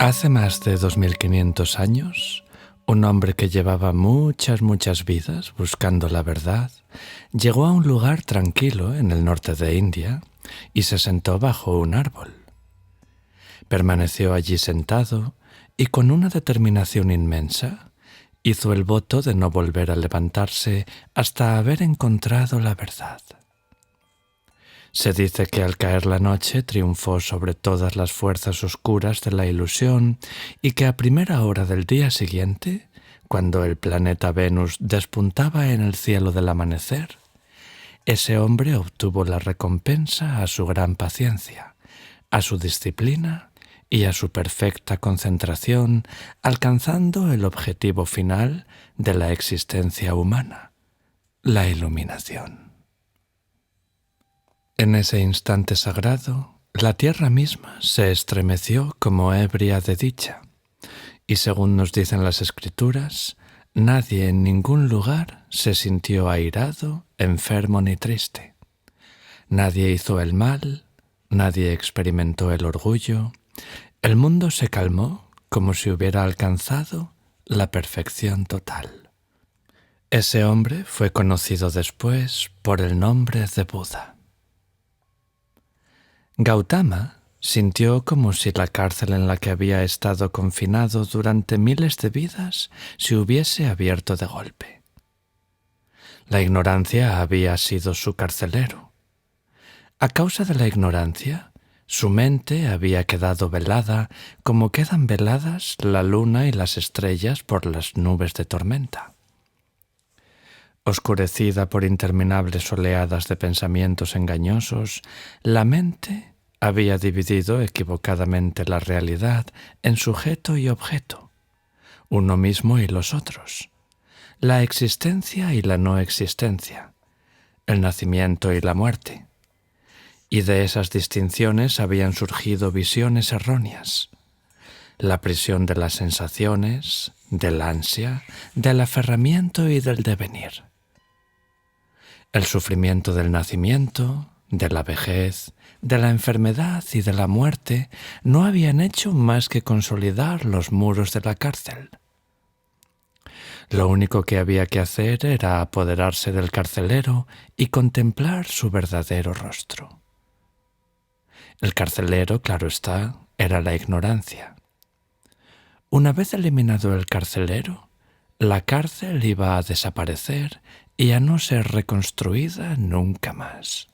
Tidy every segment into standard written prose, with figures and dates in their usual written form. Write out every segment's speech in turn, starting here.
Hace más de 2500 años, un hombre que llevaba muchas vidas buscando la verdad, llegó a un lugar tranquilo en el norte de India y se sentó bajo un árbol. Permaneció allí sentado y con una determinación inmensa hizo el voto de no volver a levantarse hasta haber encontrado la verdad. Se dice que al caer la noche triunfó sobre todas las fuerzas oscuras de la ilusión y que a primera hora del día siguiente, cuando el planeta Venus despuntaba en el cielo del amanecer, ese hombre obtuvo la recompensa a su gran paciencia, a su disciplina y a su perfecta concentración, alcanzando el objetivo final de la existencia humana, la iluminación. En ese instante sagrado, la tierra misma se estremeció como ebria de dicha, y según nos dicen las Escrituras, nadie en ningún lugar se sintió airado, enfermo ni triste. Nadie hizo el mal, nadie experimentó el orgullo. El mundo se calmó como si hubiera alcanzado la perfección total. Ese hombre fue conocido después por el nombre de Buda. Gautama sintió como si la cárcel en la que había estado confinado durante miles de vidas se hubiese abierto de golpe. La ignorancia había sido su carcelero. A causa de la ignorancia, su mente había quedado velada como quedan veladas la luna y las estrellas por las nubes de tormenta. Oscurecida por interminables oleadas de pensamientos engañosos, la mente había dividido equivocadamente la realidad en sujeto y objeto, uno mismo y los otros, la existencia y la no existencia, el nacimiento y la muerte. Y de esas distinciones habían surgido visiones erróneas, la prisión de las sensaciones, del ansia, del aferramiento y del devenir. El sufrimiento del nacimiento, de la vejez, de la enfermedad y de la muerte no habían hecho más que consolidar los muros de la cárcel. Lo único que había que hacer era apoderarse del carcelero y contemplar su verdadero rostro. El carcelero, claro está, era la ignorancia. Una vez eliminado el carcelero, la cárcel iba a desaparecer y a no ser reconstruida nunca más.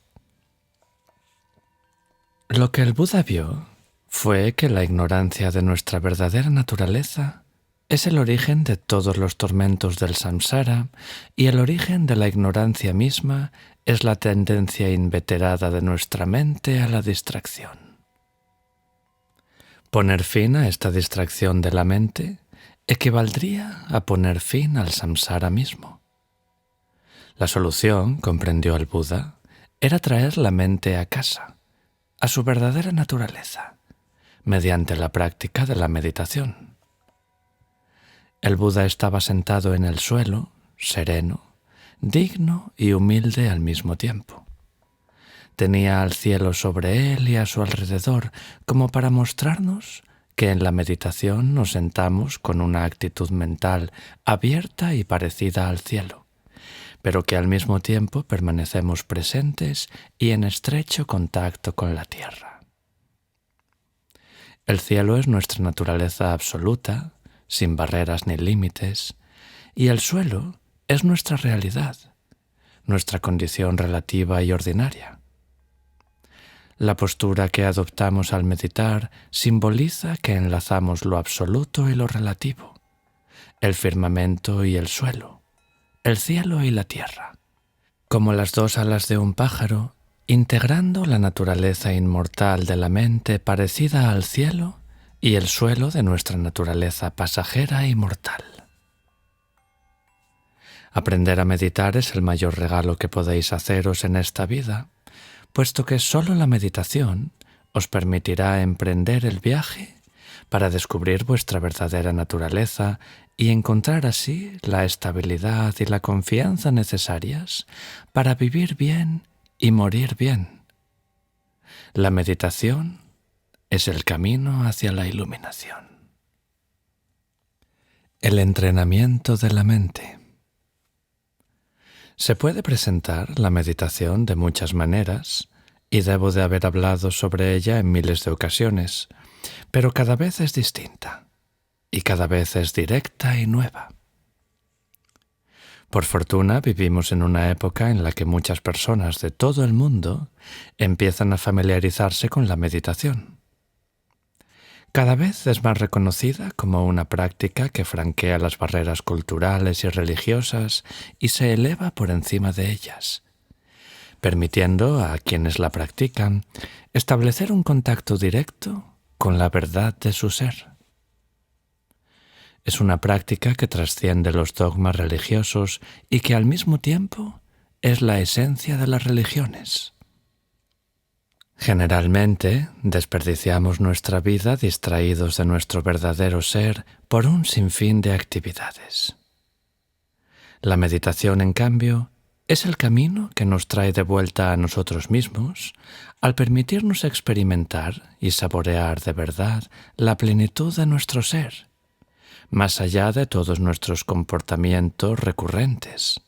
Lo que el Buda vio fue que la ignorancia de nuestra verdadera naturaleza es el origen de todos los tormentos del samsara y el origen de la ignorancia misma es la tendencia inveterada de nuestra mente a la distracción. Poner fin a esta distracción de la mente equivaldría a poner fin al samsara mismo. La solución, comprendió el Buda, era traer la mente a casa, a su verdadera naturaleza, mediante la práctica de la meditación. El Buda estaba sentado en el suelo, sereno, digno y humilde al mismo tiempo. Tenía al cielo sobre él y a su alrededor como para mostrarnos que en la meditación nos sentamos con una actitud mental abierta y parecida al cielo, pero que al mismo tiempo permanecemos presentes y en estrecho contacto con la tierra. El cielo es nuestra naturaleza absoluta, sin barreras ni límites, y el suelo es nuestra realidad, nuestra condición relativa y ordinaria. La postura que adoptamos al meditar simboliza que enlazamos lo absoluto y lo relativo, el firmamento y el suelo, el cielo y la tierra, como las dos alas de un pájaro, integrando la naturaleza inmortal de la mente parecida al cielo y el suelo de nuestra naturaleza pasajera y mortal. Aprender a meditar es el mayor regalo que podéis haceros en esta vida, puesto que solo la meditación os permitirá emprender el viaje para descubrir vuestra verdadera naturaleza y encontrar así la estabilidad y la confianza necesarias para vivir bien y morir bien. La meditación es el camino hacia la iluminación. El entrenamiento de la mente. Se puede presentar la meditación de muchas maneras, y debo de haber hablado sobre ella en miles de ocasiones, pero cada vez es distinta, y cada vez es directa y nueva. Por fortuna vivimos en una época en la que muchas personas de todo el mundo empiezan a familiarizarse con la meditación. Cada vez es más reconocida como una práctica que franquea las barreras culturales y religiosas y se eleva por encima de ellas, permitiendo a quienes la practican establecer un contacto directo con la verdad de su ser. Es una práctica que trasciende los dogmas religiosos y que al mismo tiempo es la esencia de las religiones. Generalmente desperdiciamos nuestra vida distraídos de nuestro verdadero ser por un sinfín de actividades. La meditación, en cambio, es el camino que nos trae de vuelta a nosotros mismos al permitirnos experimentar y saborear de verdad la plenitud de nuestro ser, más allá de todos nuestros comportamientos recurrentes.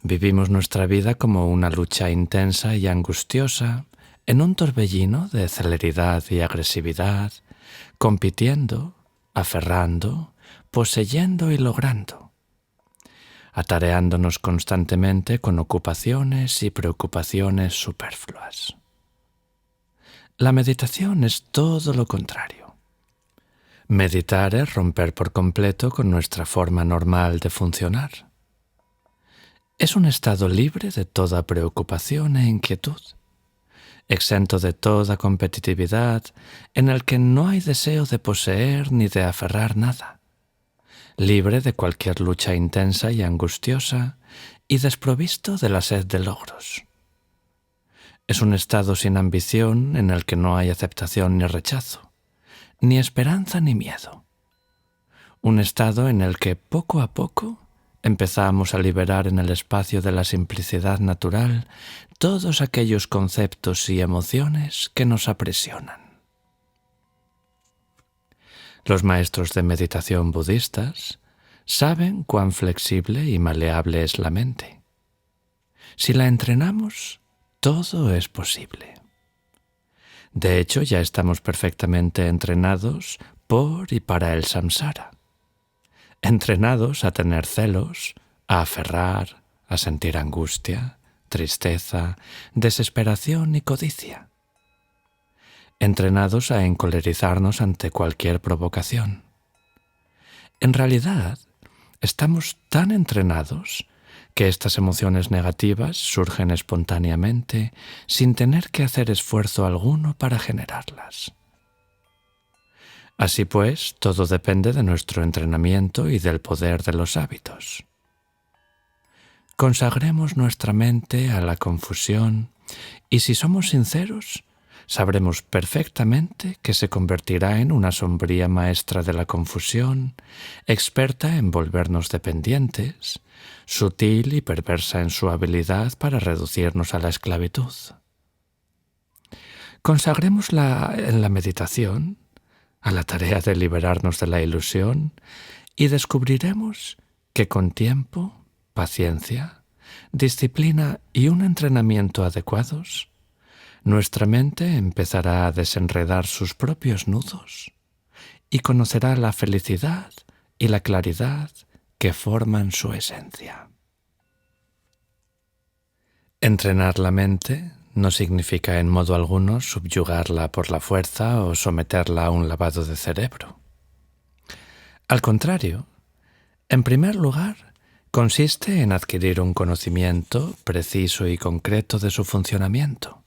Vivimos nuestra vida como una lucha intensa y angustiosa en un torbellino de celeridad y agresividad, compitiendo, aferrando, poseyendo y logrando, atareándonos constantemente con ocupaciones y preocupaciones superfluas. La meditación es todo lo contrario. Meditar es romper por completo con nuestra forma normal de funcionar. Es un estado libre de toda preocupación e inquietud, exento de toda competitividad, en el que no hay deseo de poseer ni de aferrar nada, libre de cualquier lucha intensa y angustiosa y desprovisto de la sed de logros. Es un estado sin ambición en el que no hay aceptación ni rechazo, ni esperanza ni miedo. Un estado en el que poco a poco empezamos a liberar en el espacio de la simplicidad natural todos aquellos conceptos y emociones que nos aprisionan. Los maestros de meditación budistas saben cuán flexible y maleable es la mente. Si la entrenamos, todo es posible. De hecho, ya estamos perfectamente entrenados por y para el samsara. Entrenados a tener celos, a aferrar, a sentir angustia, tristeza, desesperación y codicia. Entrenados a encolerizarnos ante cualquier provocación. En realidad, estamos tan entrenados que estas emociones negativas surgen espontáneamente sin tener que hacer esfuerzo alguno para generarlas. Así pues, todo depende de nuestro entrenamiento y del poder de los hábitos. Consagremos nuestra mente a la confusión y, si somos sinceros, sabremos perfectamente que se convertirá en una sombría maestra de la confusión, experta en volvernos dependientes, sutil y perversa en su habilidad para reducirnos a la esclavitud. Consagrémosla en la meditación, a la tarea de liberarnos de la ilusión, y descubriremos que con tiempo, paciencia, disciplina y un entrenamiento adecuados, nuestra mente empezará a desenredar sus propios nudos y conocerá la felicidad y la claridad que forman su esencia. Entrenar la mente no significa en modo alguno subyugarla por la fuerza o someterla a un lavado de cerebro. Al contrario, en primer lugar, consiste en adquirir un conocimiento preciso y concreto de su funcionamiento,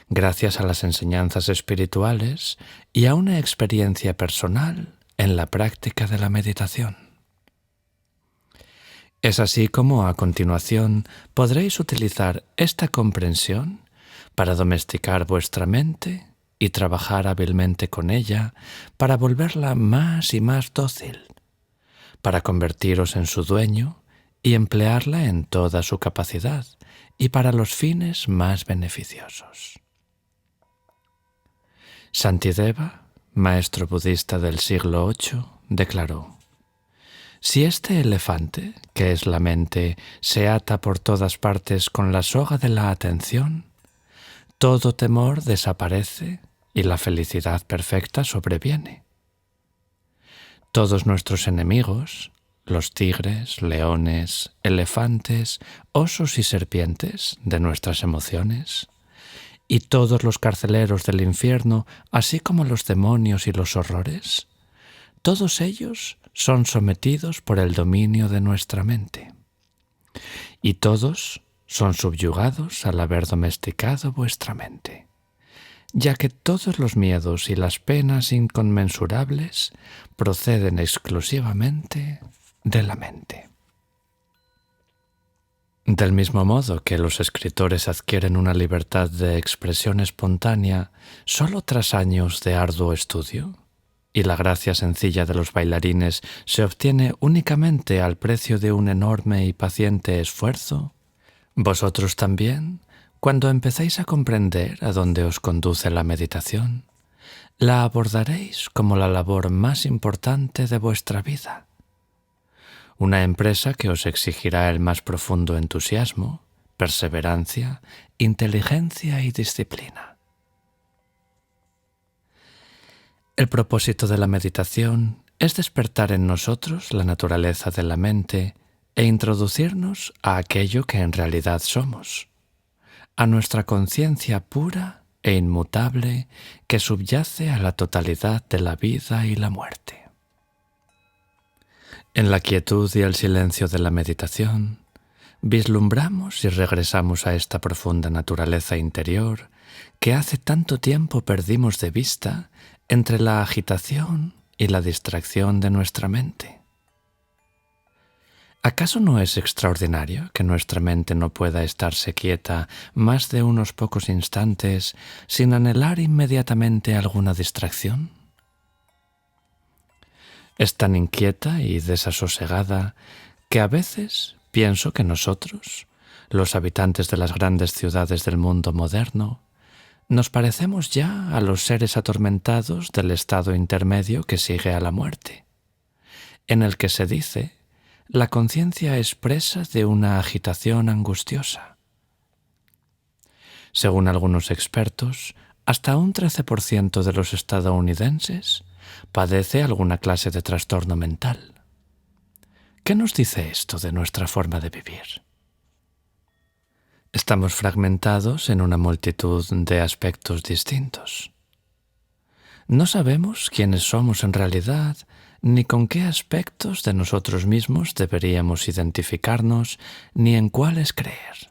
gracias a las enseñanzas espirituales y a una experiencia personal en la práctica de la meditación. Es así como a continuación podréis utilizar esta comprensión para domesticar vuestra mente y trabajar hábilmente con ella para volverla más y más dócil, para convertiros en su dueño y emplearla en toda su capacidad y para los fines más beneficiosos. Shantideva, maestro budista del siglo VIII, declaró: si este elefante, que es la mente, se ata por todas partes con la soga de la atención, todo temor desaparece y la felicidad perfecta sobreviene. Todos nuestros enemigos, los tigres, leones, elefantes, osos y serpientes de nuestras emociones, y todos los carceleros del infierno, así como los demonios y los horrores, todos ellos son sometidos por el dominio de nuestra mente, y todos son subyugados al haber domesticado vuestra mente, ya que todos los miedos y las penas inconmensurables proceden exclusivamente de la mente. Del mismo modo que los escritores adquieren una libertad de expresión espontánea solo tras años de arduo estudio, y la gracia sencilla de los bailarines se obtiene únicamente al precio de un enorme y paciente esfuerzo, vosotros también, cuando empecéis a comprender a dónde os conduce la meditación, la abordaréis como la labor más importante de vuestra vida. Una empresa que os exigirá el más profundo entusiasmo, perseverancia, inteligencia y disciplina. El propósito de la meditación es despertar en nosotros la naturaleza de la mente e introducirnos a aquello que en realidad somos, a nuestra conciencia pura e inmutable que subyace a la totalidad de la vida y la muerte. En la quietud y el silencio de la meditación, vislumbramos y regresamos a esta profunda naturaleza interior que hace tanto tiempo perdimos de vista entre la agitación y la distracción de nuestra mente. ¿Acaso no es extraordinario que nuestra mente no pueda estarse quieta más de unos pocos instantes sin anhelar inmediatamente alguna distracción? Es tan inquieta y desasosegada que a veces pienso que nosotros, los habitantes de las grandes ciudades del mundo moderno, nos parecemos ya a los seres atormentados del estado intermedio que sigue a la muerte, en el que se dice la conciencia es presa de una agitación angustiosa. Según algunos expertos, hasta un 13% de los estadounidenses padece alguna clase de trastorno mental. ¿Qué nos dice esto de nuestra forma de vivir? Estamos fragmentados en una multitud de aspectos distintos. No sabemos quiénes somos en realidad, ni con qué aspectos de nosotros mismos deberíamos identificarnos, ni en cuáles creer.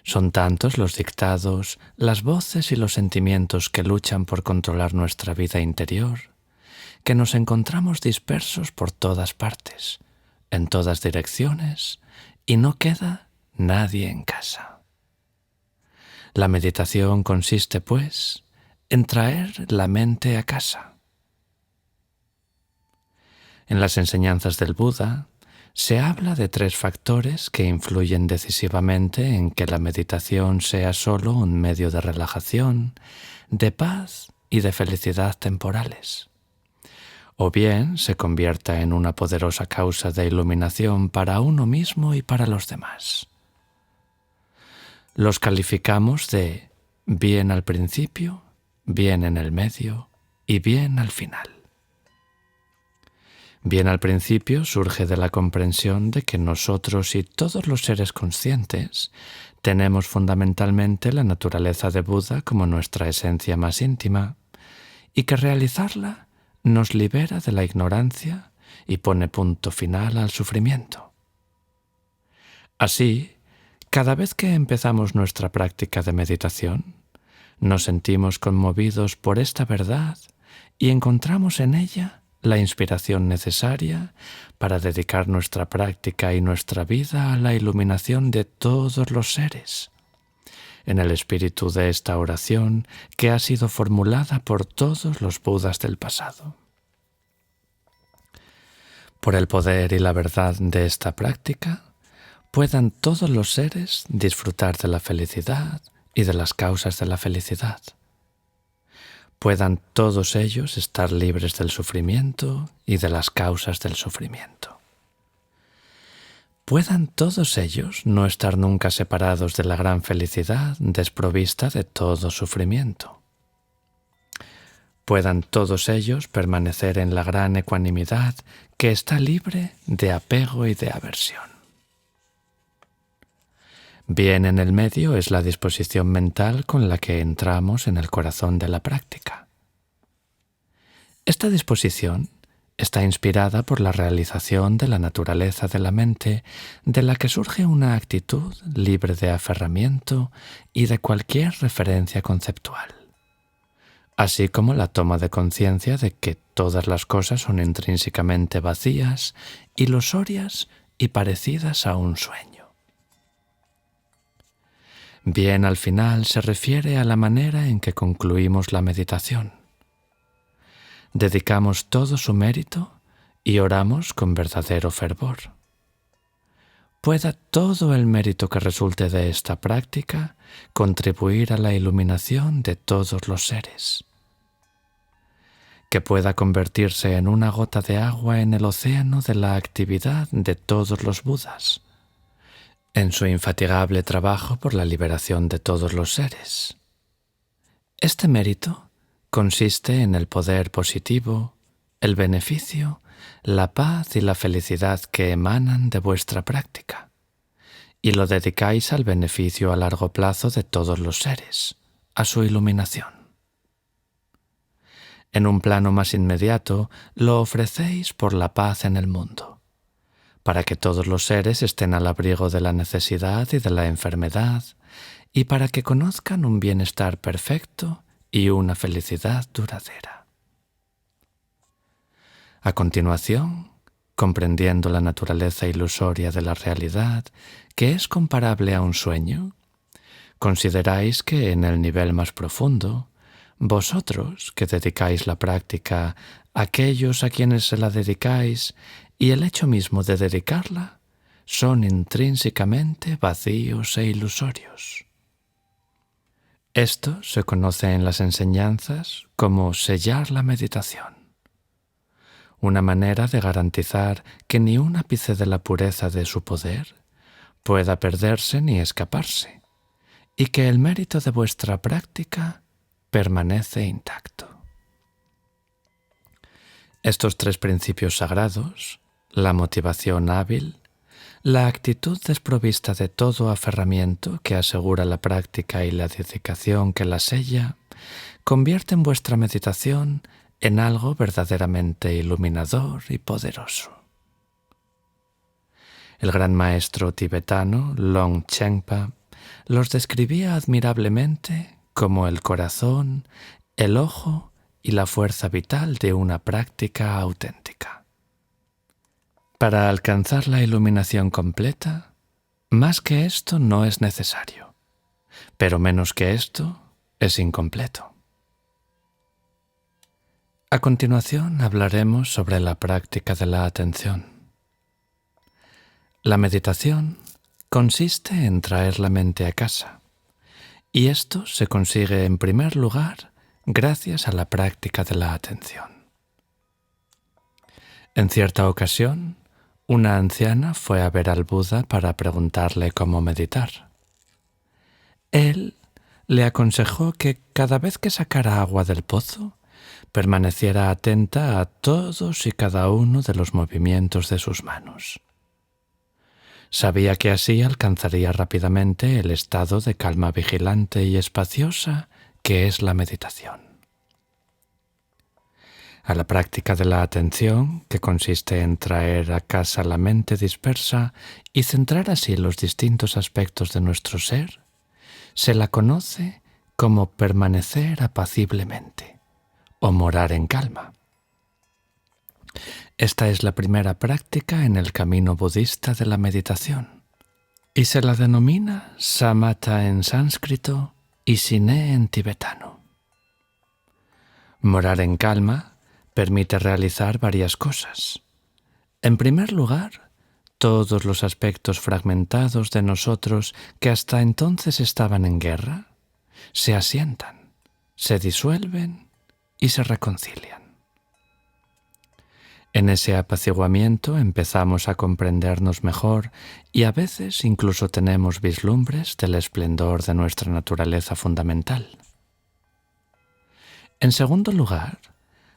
Son tantos los dictados, las voces y los sentimientos que luchan por controlar nuestra vida interior, que nos encontramos dispersos por todas partes, en todas direcciones, y no queda nadie en casa. La meditación consiste, pues, en traer la mente a casa. En las enseñanzas del Buda se habla de 3 factores que influyen decisivamente en que la meditación sea solo un medio de relajación, de paz y de felicidad temporales, o bien se convierta en una poderosa causa de iluminación para uno mismo y para los demás. Los calificamos de bien al principio, bien en el medio y bien al final. Bien al principio surge de la comprensión de que nosotros y todos los seres conscientes tenemos fundamentalmente la naturaleza de Buda como nuestra esencia más íntima y que realizarla nos libera de la ignorancia y pone punto final al sufrimiento. Así, cada vez que empezamos nuestra práctica de meditación, nos sentimos conmovidos por esta verdad y encontramos en ella la inspiración necesaria para dedicar nuestra práctica y nuestra vida a la iluminación de todos los seres, en el espíritu de esta oración que ha sido formulada por todos los Budas del pasado. Por el poder y la verdad de esta práctica, puedan todos los seres disfrutar de la felicidad y de las causas de la felicidad. puedan todos ellos estar libres del sufrimiento y de las causas del sufrimiento. Puedan todos ellos no estar nunca separados de la gran felicidad desprovista de todo sufrimiento. Puedan todos ellos permanecer en la gran ecuanimidad que está libre de apego y de aversión. Bien en el medio es la disposición mental con la que entramos en el corazón de la práctica. Esta disposición está inspirada por la realización de la naturaleza de la mente, de la que surge una actitud libre de aferramiento y de cualquier referencia conceptual, así como la toma de conciencia de que todas las cosas son intrínsecamente vacías, ilusorias y parecidas a un sueño. Bien al final se refiere a la manera en que concluimos la meditación. Dedicamos todo su mérito y oramos con verdadero fervor. Pueda todo el mérito que resulte de esta práctica contribuir a la iluminación de todos los seres. Que pueda convertirse en una gota de agua en el océano de la actividad de todos los Budas, en su infatigable trabajo por la liberación de todos los seres. Este mérito consiste en el poder positivo, el beneficio, la paz y la felicidad que emanan de vuestra práctica, y lo dedicáis al beneficio a largo plazo de todos los seres, a su iluminación. En un plano más inmediato, lo ofrecéis por la paz en el mundo, para que todos los seres estén al abrigo de la necesidad y de la enfermedad, y para que conozcan un bienestar perfecto y una felicidad duradera. A continuación, comprendiendo la naturaleza ilusoria de la realidad, que es comparable a un sueño, consideráis que en el nivel más profundo, vosotros que dedicáis la práctica a aquellos a quienes se la dedicáis y el hecho mismo de dedicarla son intrínsecamente vacíos e ilusorios. Esto se conoce en las enseñanzas como sellar la meditación, una manera de garantizar que ni un ápice de la pureza de su poder pueda perderse ni escaparse, y que el mérito de vuestra práctica permanece intacto. Estos tres principios sagrados, la motivación hábil, la actitud desprovista de todo aferramiento que asegura la práctica y la dedicación que la sella, convierten vuestra meditación en algo verdaderamente iluminador y poderoso. El gran maestro tibetano Longchen Chengpa los describía admirablemente como el corazón, el ojo y la fuerza vital de una práctica auténtica. Para alcanzar la iluminación completa, más que esto no es necesario, pero menos que esto es incompleto. A continuación hablaremos sobre la práctica de la atención. La meditación consiste en traer la mente a casa, y esto se consigue en primer lugar gracias a la práctica de la atención. En cierta ocasión, una anciana fue a ver al Buda para preguntarle cómo meditar. Él le aconsejó que cada vez que sacara agua del pozo, permaneciera atenta a todos y cada uno de los movimientos de sus manos. Sabía que así alcanzaría rápidamente el estado de calma vigilante y espaciosa que es la meditación. A la práctica de la atención, que consiste en traer a casa la mente dispersa y centrar así los distintos aspectos de nuestro ser, se la conoce como permanecer apaciblemente o morar en calma. Esta es la primera práctica en el camino budista de la meditación y se la denomina samatha en sánscrito y siné en tibetano. Morar en calma permite realizar varias cosas. En primer lugar, todos los aspectos fragmentados de nosotros que hasta entonces estaban en guerra se asientan, se disuelven y se reconcilian. En ese apaciguamiento empezamos a comprendernos mejor y a veces incluso tenemos vislumbres del esplendor de nuestra naturaleza fundamental. En segundo lugar,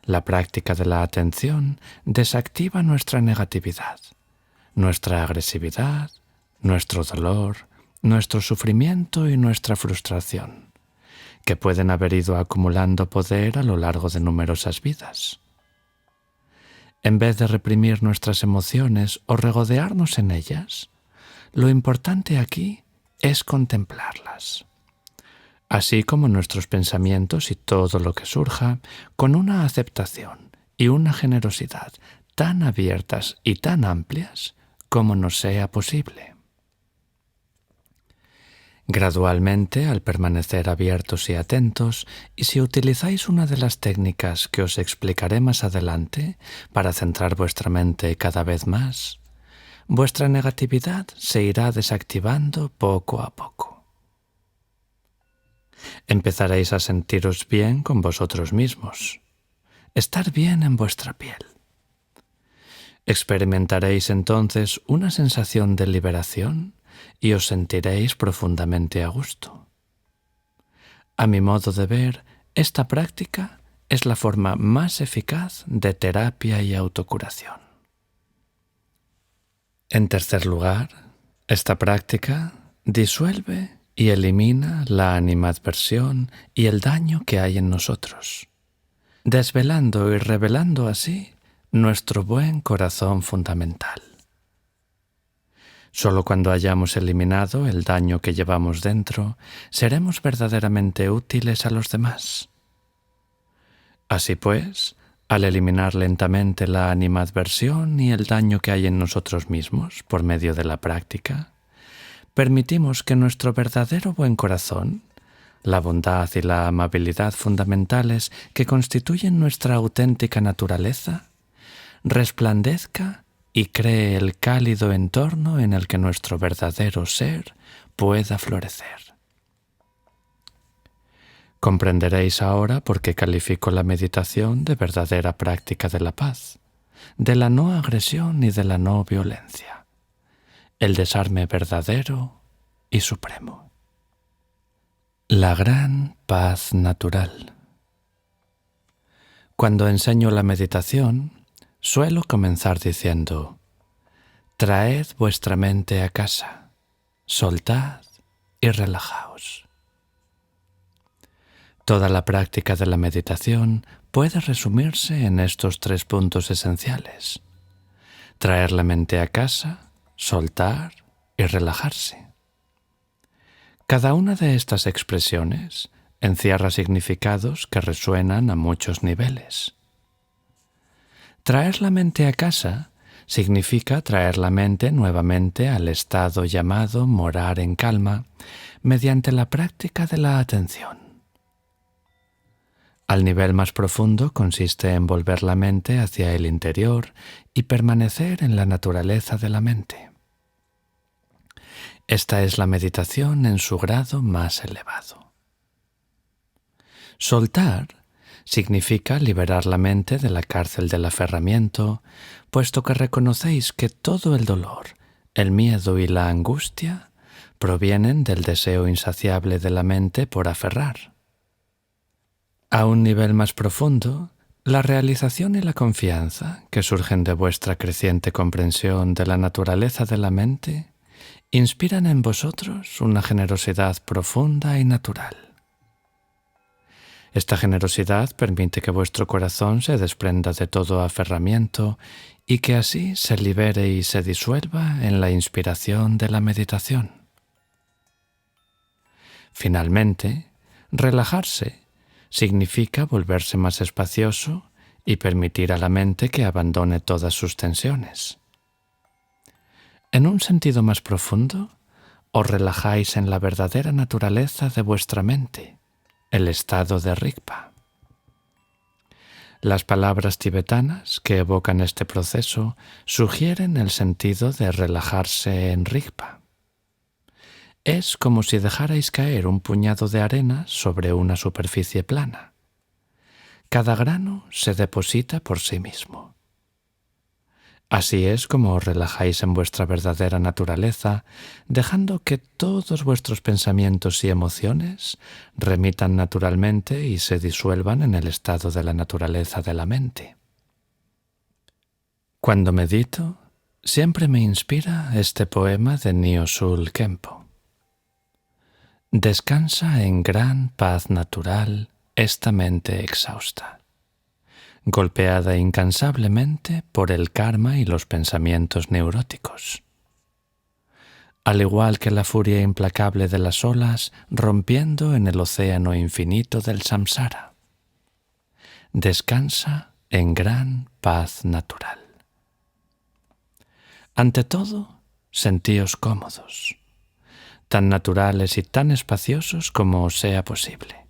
la práctica de la atención desactiva nuestra negatividad, nuestra agresividad, nuestro dolor, nuestro sufrimiento y nuestra frustración, que pueden haber ido acumulando poder a lo largo de numerosas vidas. En vez de reprimir nuestras emociones o regodearnos en ellas, lo importante aquí es contemplarlas, así como nuestros pensamientos y todo lo que surja, con una aceptación y una generosidad tan abiertas y tan amplias como nos sea posible. Gradualmente, al permanecer abiertos y atentos, y si utilizáis una de las técnicas que os explicaré más adelante para centrar vuestra mente cada vez más, vuestra negatividad se irá desactivando poco a poco. Empezaréis a sentiros bien con vosotros mismos, estar bien en vuestra piel. Experimentaréis entonces una sensación de liberación y os sentiréis profundamente a gusto. A mi modo de ver, esta práctica es la forma más eficaz de terapia y autocuración. En tercer lugar, esta práctica disuelve y elimina la animadversión y el daño que hay en nosotros, desvelando y revelando así nuestro buen corazón fundamental. Solo cuando hayamos eliminado el daño que llevamos dentro, seremos verdaderamente útiles a los demás. Así pues, al eliminar lentamente la animadversión y el daño que hay en nosotros mismos por medio de la práctica, permitimos que nuestro verdadero buen corazón, la bondad y la amabilidad fundamentales que constituyen nuestra auténtica naturaleza, resplandezca y cree el cálido entorno en el que nuestro verdadero ser pueda florecer. Comprenderéis ahora por qué califico la meditación de verdadera práctica de la paz, de la no agresión y de la no violencia, el desarme verdadero y supremo. La gran paz natural. Cuando enseño la meditación, suelo comenzar diciendo: traed vuestra mente a casa, soltad y relajaos. Toda la práctica de la meditación puede resumirse en estos 3 puntos esenciales: traer la mente a casa, soltar y relajarse. Cada una de estas expresiones encierra significados que resuenan a muchos niveles. Traer la mente a casa significa traer la mente nuevamente al estado llamado morar en calma mediante la práctica de la atención. Al nivel más profundo consiste en volver la mente hacia el interior y permanecer en la naturaleza de la mente. Esta es la meditación en su grado más elevado. Soltar significa liberar la mente de la cárcel del aferramiento, puesto que reconocéis que todo el dolor, el miedo y la angustia provienen del deseo insaciable de la mente por aferrar. A un nivel más profundo, la realización y la confianza que surgen de vuestra creciente comprensión de la naturaleza de la mente inspiran en vosotros una generosidad profunda y natural. Esta generosidad permite que vuestro corazón se desprenda de todo aferramiento y que así se libere y se disuelva en la inspiración de la meditación. Finalmente, relajarse significa volverse más espacioso y permitir a la mente que abandone todas sus tensiones. En un sentido más profundo, os relajáis en la verdadera naturaleza de vuestra mente, el estado de Rigpa. Las palabras tibetanas que evocan este proceso sugieren el sentido de relajarse en Rigpa. Es como si dejarais caer un puñado de arena sobre una superficie plana. cada grano se deposita por sí mismo. Así es como os relajáis en vuestra verdadera naturaleza, dejando que todos vuestros pensamientos y emociones remitan naturalmente y se disuelvan en el estado de la naturaleza de la mente. Cuando medito, siempre me inspira este poema de Nyosul Khenpo. Descansa en gran paz natural esta mente exhausta, golpeada incansablemente por el karma y los pensamientos neuróticos. Al igual que la furia implacable de las olas rompiendo en el océano infinito del samsara. Descansa en gran paz natural. Ante todo, sentíos cómodos, tan naturales y tan espaciosos como os sea posible.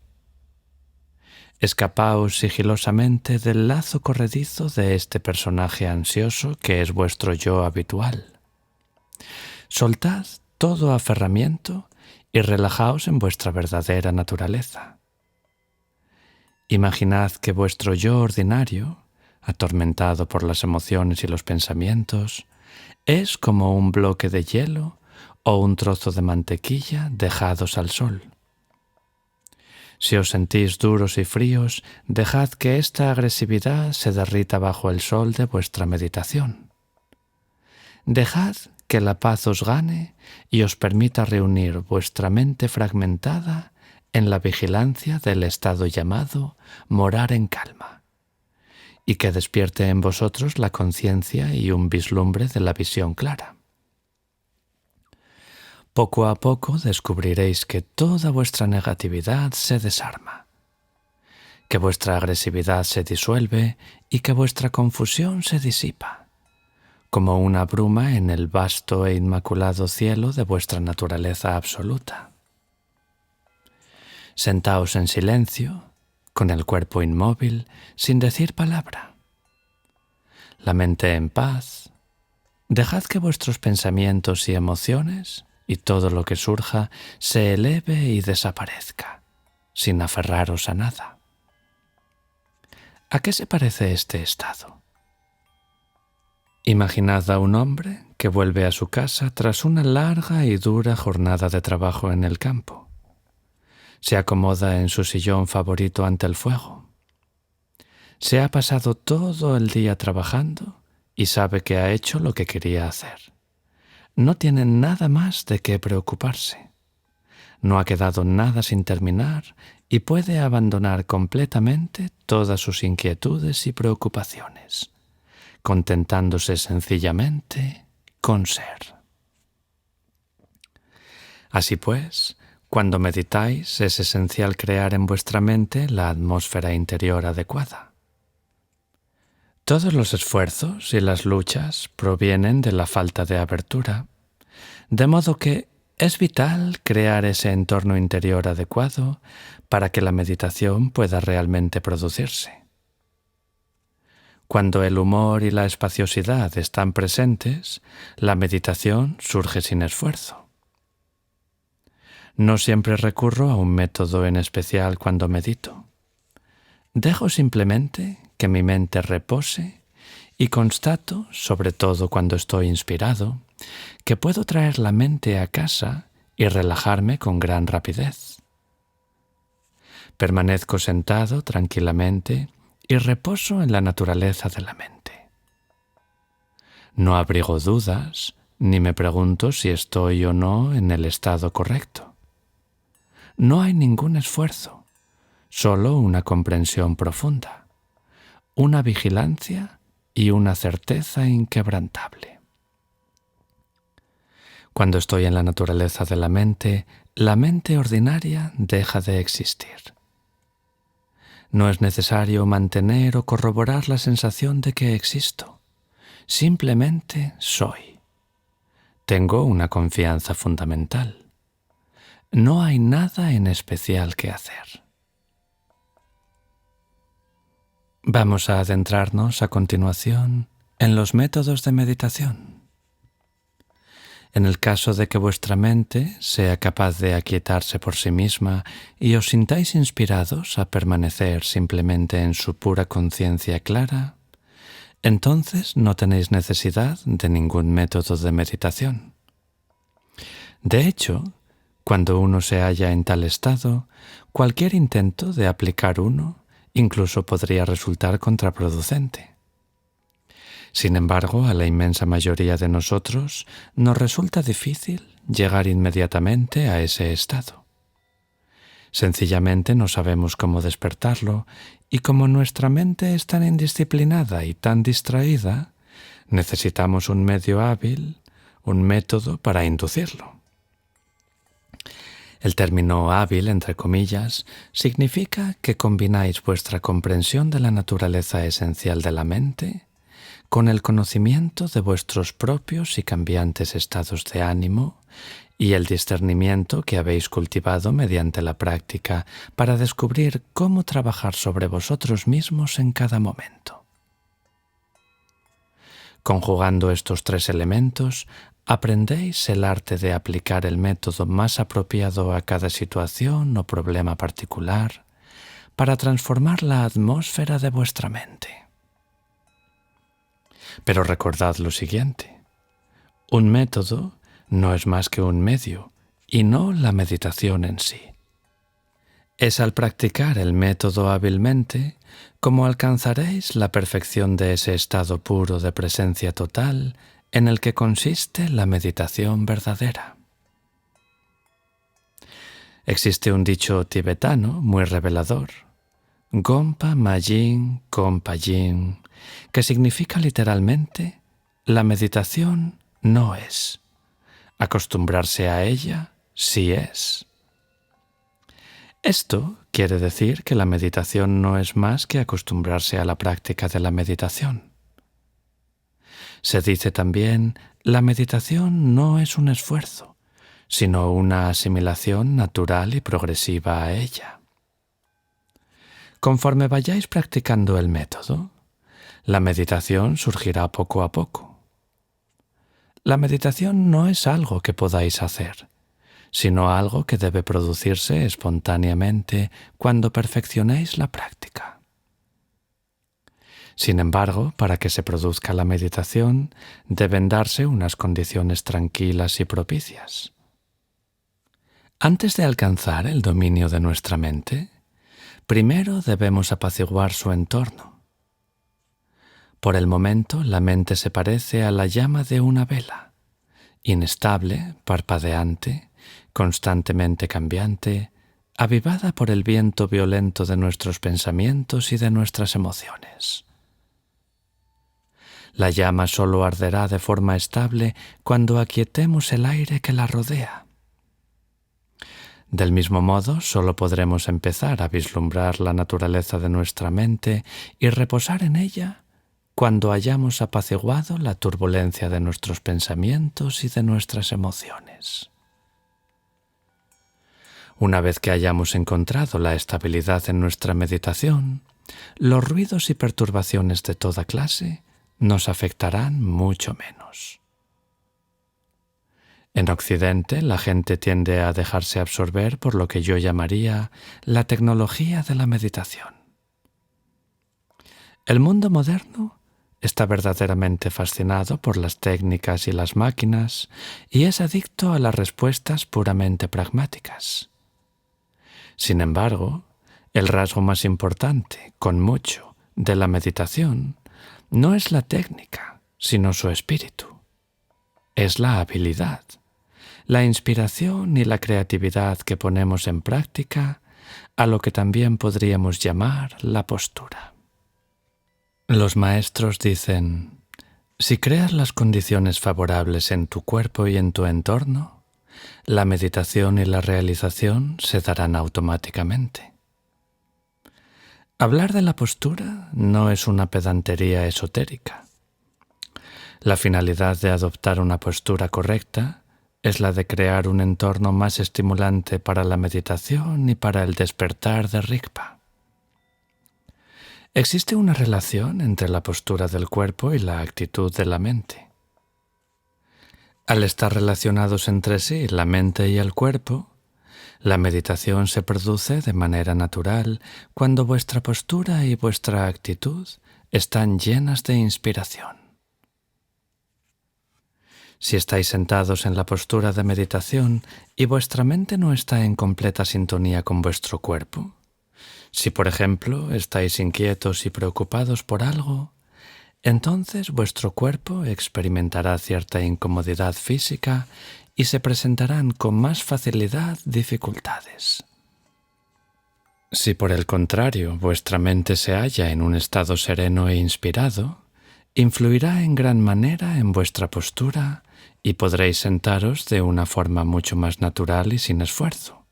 Escapaos sigilosamente del lazo corredizo de este personaje ansioso que es vuestro yo habitual. Soltad todo aferramiento y relajaos en vuestra verdadera naturaleza. Imaginad que vuestro yo ordinario, atormentado por las emociones y los pensamientos, es como un bloque de hielo o un trozo de mantequilla dejados al sol. Si os sentís duros y fríos, dejad que esta agresividad se derrita bajo el sol de vuestra meditación. Dejad que la paz os gane y os permita reunir vuestra mente fragmentada en la vigilancia del estado llamado morar en calma, y que despierte en vosotros la conciencia y un vislumbre de la visión clara. Poco a poco descubriréis que toda vuestra negatividad se desarma, que vuestra agresividad se disuelve y que vuestra confusión se disipa, como una bruma en el vasto e inmaculado cielo de vuestra naturaleza absoluta. Sentaos en silencio, con el cuerpo inmóvil, sin decir palabra. La mente en paz. Dejad que vuestros pensamientos y emociones y todo lo que surja se eleve y desaparezca, sin aferraros a nada. ¿A qué se parece este estado? Imaginad a un hombre que vuelve a su casa tras una larga y dura jornada de trabajo en el campo. Se acomoda en su sillón favorito ante el fuego. Se ha pasado todo el día trabajando y sabe que ha hecho lo que quería hacer. No tiene nada más de qué preocuparse. No ha quedado nada sin terminar y puede abandonar completamente todas sus inquietudes y preocupaciones, contentándose sencillamente con ser. Así pues, cuando meditáis es esencial crear en vuestra mente la atmósfera interior adecuada. Todos los esfuerzos y las luchas provienen de la falta de apertura, de modo que es vital crear ese entorno interior adecuado para que la meditación pueda realmente producirse. Cuando el humor y la espaciosidad están presentes, la meditación surge sin esfuerzo. No siempre recurro a un método en especial cuando medito. Dejo simplemente que mi mente repose y constato, sobre todo cuando estoy inspirado, que puedo traer la mente a casa y relajarme con gran rapidez. Permanezco sentado tranquilamente y reposo en la naturaleza de la mente. No abrigo dudas, ni me pregunto si estoy o no en el estado correcto. No hay ningún esfuerzo, solo una comprensión profunda, una vigilancia y una certeza inquebrantable. Cuando estoy en la naturaleza de la mente ordinaria deja de existir. No es necesario mantener o corroborar la sensación de que existo. Simplemente soy. Tengo una confianza fundamental. No hay nada en especial que hacer. Vamos a adentrarnos a continuación en los métodos de meditación. En el caso de que vuestra mente sea capaz de aquietarse por sí misma y os sintáis inspirados a permanecer simplemente en su pura conciencia clara, entonces no tenéis necesidad de ningún método de meditación. De hecho, cuando uno se halla en tal estado, cualquier intento de aplicar uno incluso podría resultar contraproducente. Sin embargo, a la inmensa mayoría de nosotros nos resulta difícil llegar inmediatamente a ese estado. Sencillamente no sabemos cómo despertarlo y como nuestra mente es tan indisciplinada y tan distraída, necesitamos un medio hábil, un método para inducirlo. El término hábil, entre comillas, significa que combináis vuestra comprensión de la naturaleza esencial de la mente con el conocimiento de vuestros propios y cambiantes estados de ánimo y el discernimiento que habéis cultivado mediante la práctica para descubrir cómo trabajar sobre vosotros mismos en cada momento. Conjugando estos tres elementos, aprendéis el arte de aplicar el método más apropiado a cada situación o problema particular para transformar la atmósfera de vuestra mente. Pero recordad lo siguiente: un método no es más que un medio y no la meditación en sí. Es al practicar el método hábilmente como alcanzaréis la perfección de ese estado puro de presencia total en el que consiste la meditación verdadera. Existe un dicho tibetano muy revelador: Gompa Majin Kompa Yin, que significa literalmente: la meditación no es. Acostumbrarse a ella sí es. Esto quiere decir que la meditación no es más que acostumbrarse a la práctica de la meditación. Se dice también: la meditación no es un esfuerzo, sino una asimilación natural y progresiva a ella. Conforme vayáis practicando el método, la meditación surgirá poco a poco. La meditación no es algo que podáis hacer, sino algo que debe producirse espontáneamente cuando perfeccionéis la práctica. Sin embargo, para que se produzca la meditación, deben darse unas condiciones tranquilas y propicias. Antes de alcanzar el dominio de nuestra mente, primero debemos apaciguar su entorno. Por el momento, la mente se parece a la llama de una vela, inestable, parpadeante, constantemente cambiante, avivada por el viento violento de nuestros pensamientos y de nuestras emociones. La llama solo arderá de forma estable cuando aquietemos el aire que la rodea. Del mismo modo, solo podremos empezar a vislumbrar la naturaleza de nuestra mente y reposar en ella cuando hayamos apaciguado la turbulencia de nuestros pensamientos y de nuestras emociones. Una vez que hayamos encontrado la estabilidad en nuestra meditación, los ruidos y perturbaciones de toda clase nos afectarán mucho menos. En Occidente, la gente tiende a dejarse absorber por lo que yo llamaría la tecnología de la meditación. El mundo moderno está verdaderamente fascinado por las técnicas y las máquinas y es adicto a las respuestas puramente pragmáticas. Sin embargo, el rasgo más importante, con mucho, de la meditación no es la técnica, sino su espíritu. Es la habilidad, la inspiración y la creatividad que ponemos en práctica a lo que también podríamos llamar la postura. Los maestros dicen: si creas las condiciones favorables en tu cuerpo y en tu entorno, la meditación y la realización se darán automáticamente. Hablar de la postura no es una pedantería esotérica. La finalidad de adoptar una postura correcta es la de crear un entorno más estimulante para la meditación y para el despertar de Rigpa. Existe una relación entre la postura del cuerpo y la actitud de la mente. Al estar relacionados entre sí la mente y el cuerpo, la meditación se produce de manera natural cuando vuestra postura y vuestra actitud están llenas de inspiración. Si estáis sentados en la postura de meditación y vuestra mente no está en completa sintonía con vuestro cuerpo, si por ejemplo estáis inquietos y preocupados por algo, entonces vuestro cuerpo experimentará cierta incomodidad física y se presentarán con más facilidad dificultades. Si por el contrario vuestra mente se halla en un estado sereno e inspirado, influirá en gran manera en vuestra postura y podréis sentaros de una forma mucho más natural y sin esfuerzo.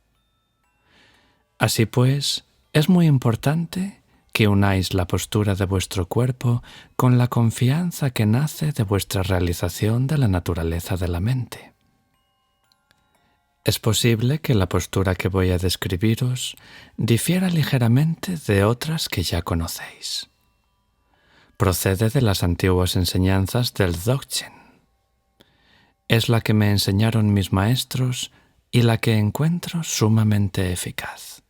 Así pues, es muy importante que unáis la postura de vuestro cuerpo con la confianza que nace de vuestra realización de la naturaleza de la mente. Es posible que la postura que voy a describiros difiera ligeramente de otras que ya conocéis. Procede de las antiguas enseñanzas del Dzogchen. Es la que me enseñaron mis maestros y la que encuentro sumamente eficaz.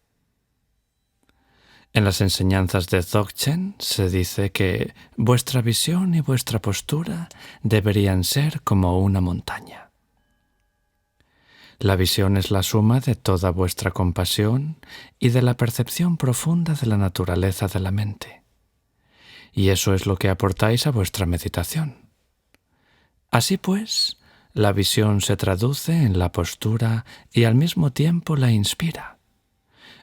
En las enseñanzas de Dzogchen se dice que vuestra visión y vuestra postura deberían ser como una montaña. La visión es la suma de toda vuestra compasión y de la percepción profunda de la naturaleza de la mente. Y eso es lo que aportáis a vuestra meditación. Así pues, la visión se traduce en la postura y al mismo tiempo la inspira,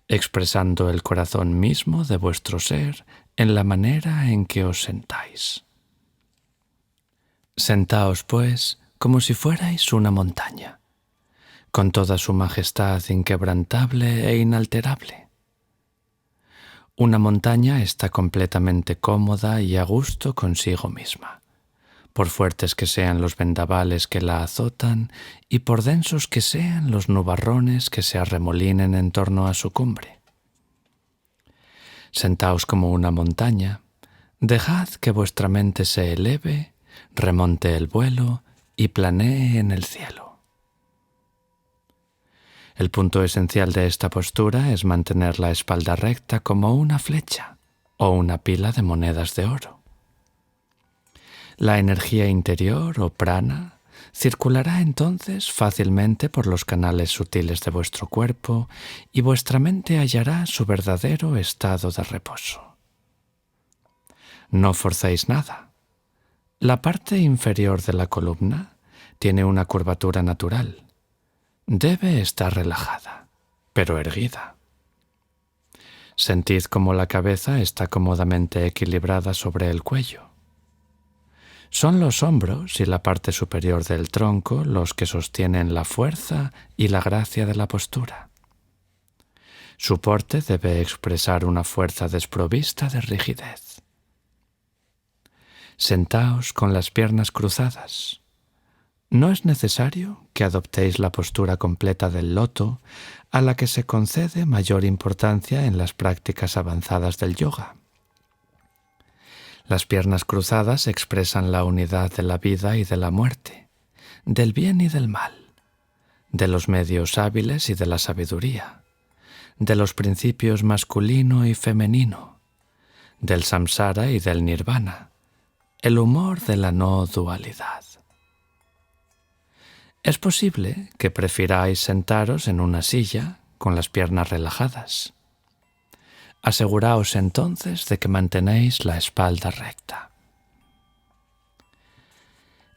expresando el corazón mismo de vuestro ser en la manera en que os sentáis. Sentaos, pues, como si fuerais una montaña, con toda su majestad inquebrantable e inalterable. Una montaña está completamente cómoda y a gusto consigo misma, por fuertes que sean los vendavales que la azotan y por densos que sean los nubarrones que se arremolinen en torno a su cumbre. Sentaos como una montaña, dejad que vuestra mente se eleve, remonte el vuelo y planee en el cielo. El punto esencial de esta postura es mantener la espalda recta como una flecha o una pila de monedas de oro. La energía interior o prana circulará entonces fácilmente por los canales sutiles de vuestro cuerpo y vuestra mente hallará su verdadero estado de reposo. No forcéis nada. La parte inferior de la columna tiene una curvatura natural. Debe estar relajada, pero erguida. Sentid cómo la cabeza está cómodamente equilibrada sobre el cuello. Son los hombros y la parte superior del tronco los que sostienen la fuerza y la gracia de la postura. Su porte debe expresar una fuerza desprovista de rigidez. Sentaos con las piernas cruzadas. No es necesario que adoptéis la postura completa del loto, a la que se concede mayor importancia en las prácticas avanzadas del yoga. Las piernas cruzadas expresan la unidad de la vida y de la muerte, del bien y del mal, de los medios hábiles y de la sabiduría, de los principios masculino y femenino, del samsara y del nirvana, el humor de la no dualidad. Es posible que prefiráis sentaros en una silla con las piernas relajadas. Aseguraos entonces de que mantenéis la espalda recta.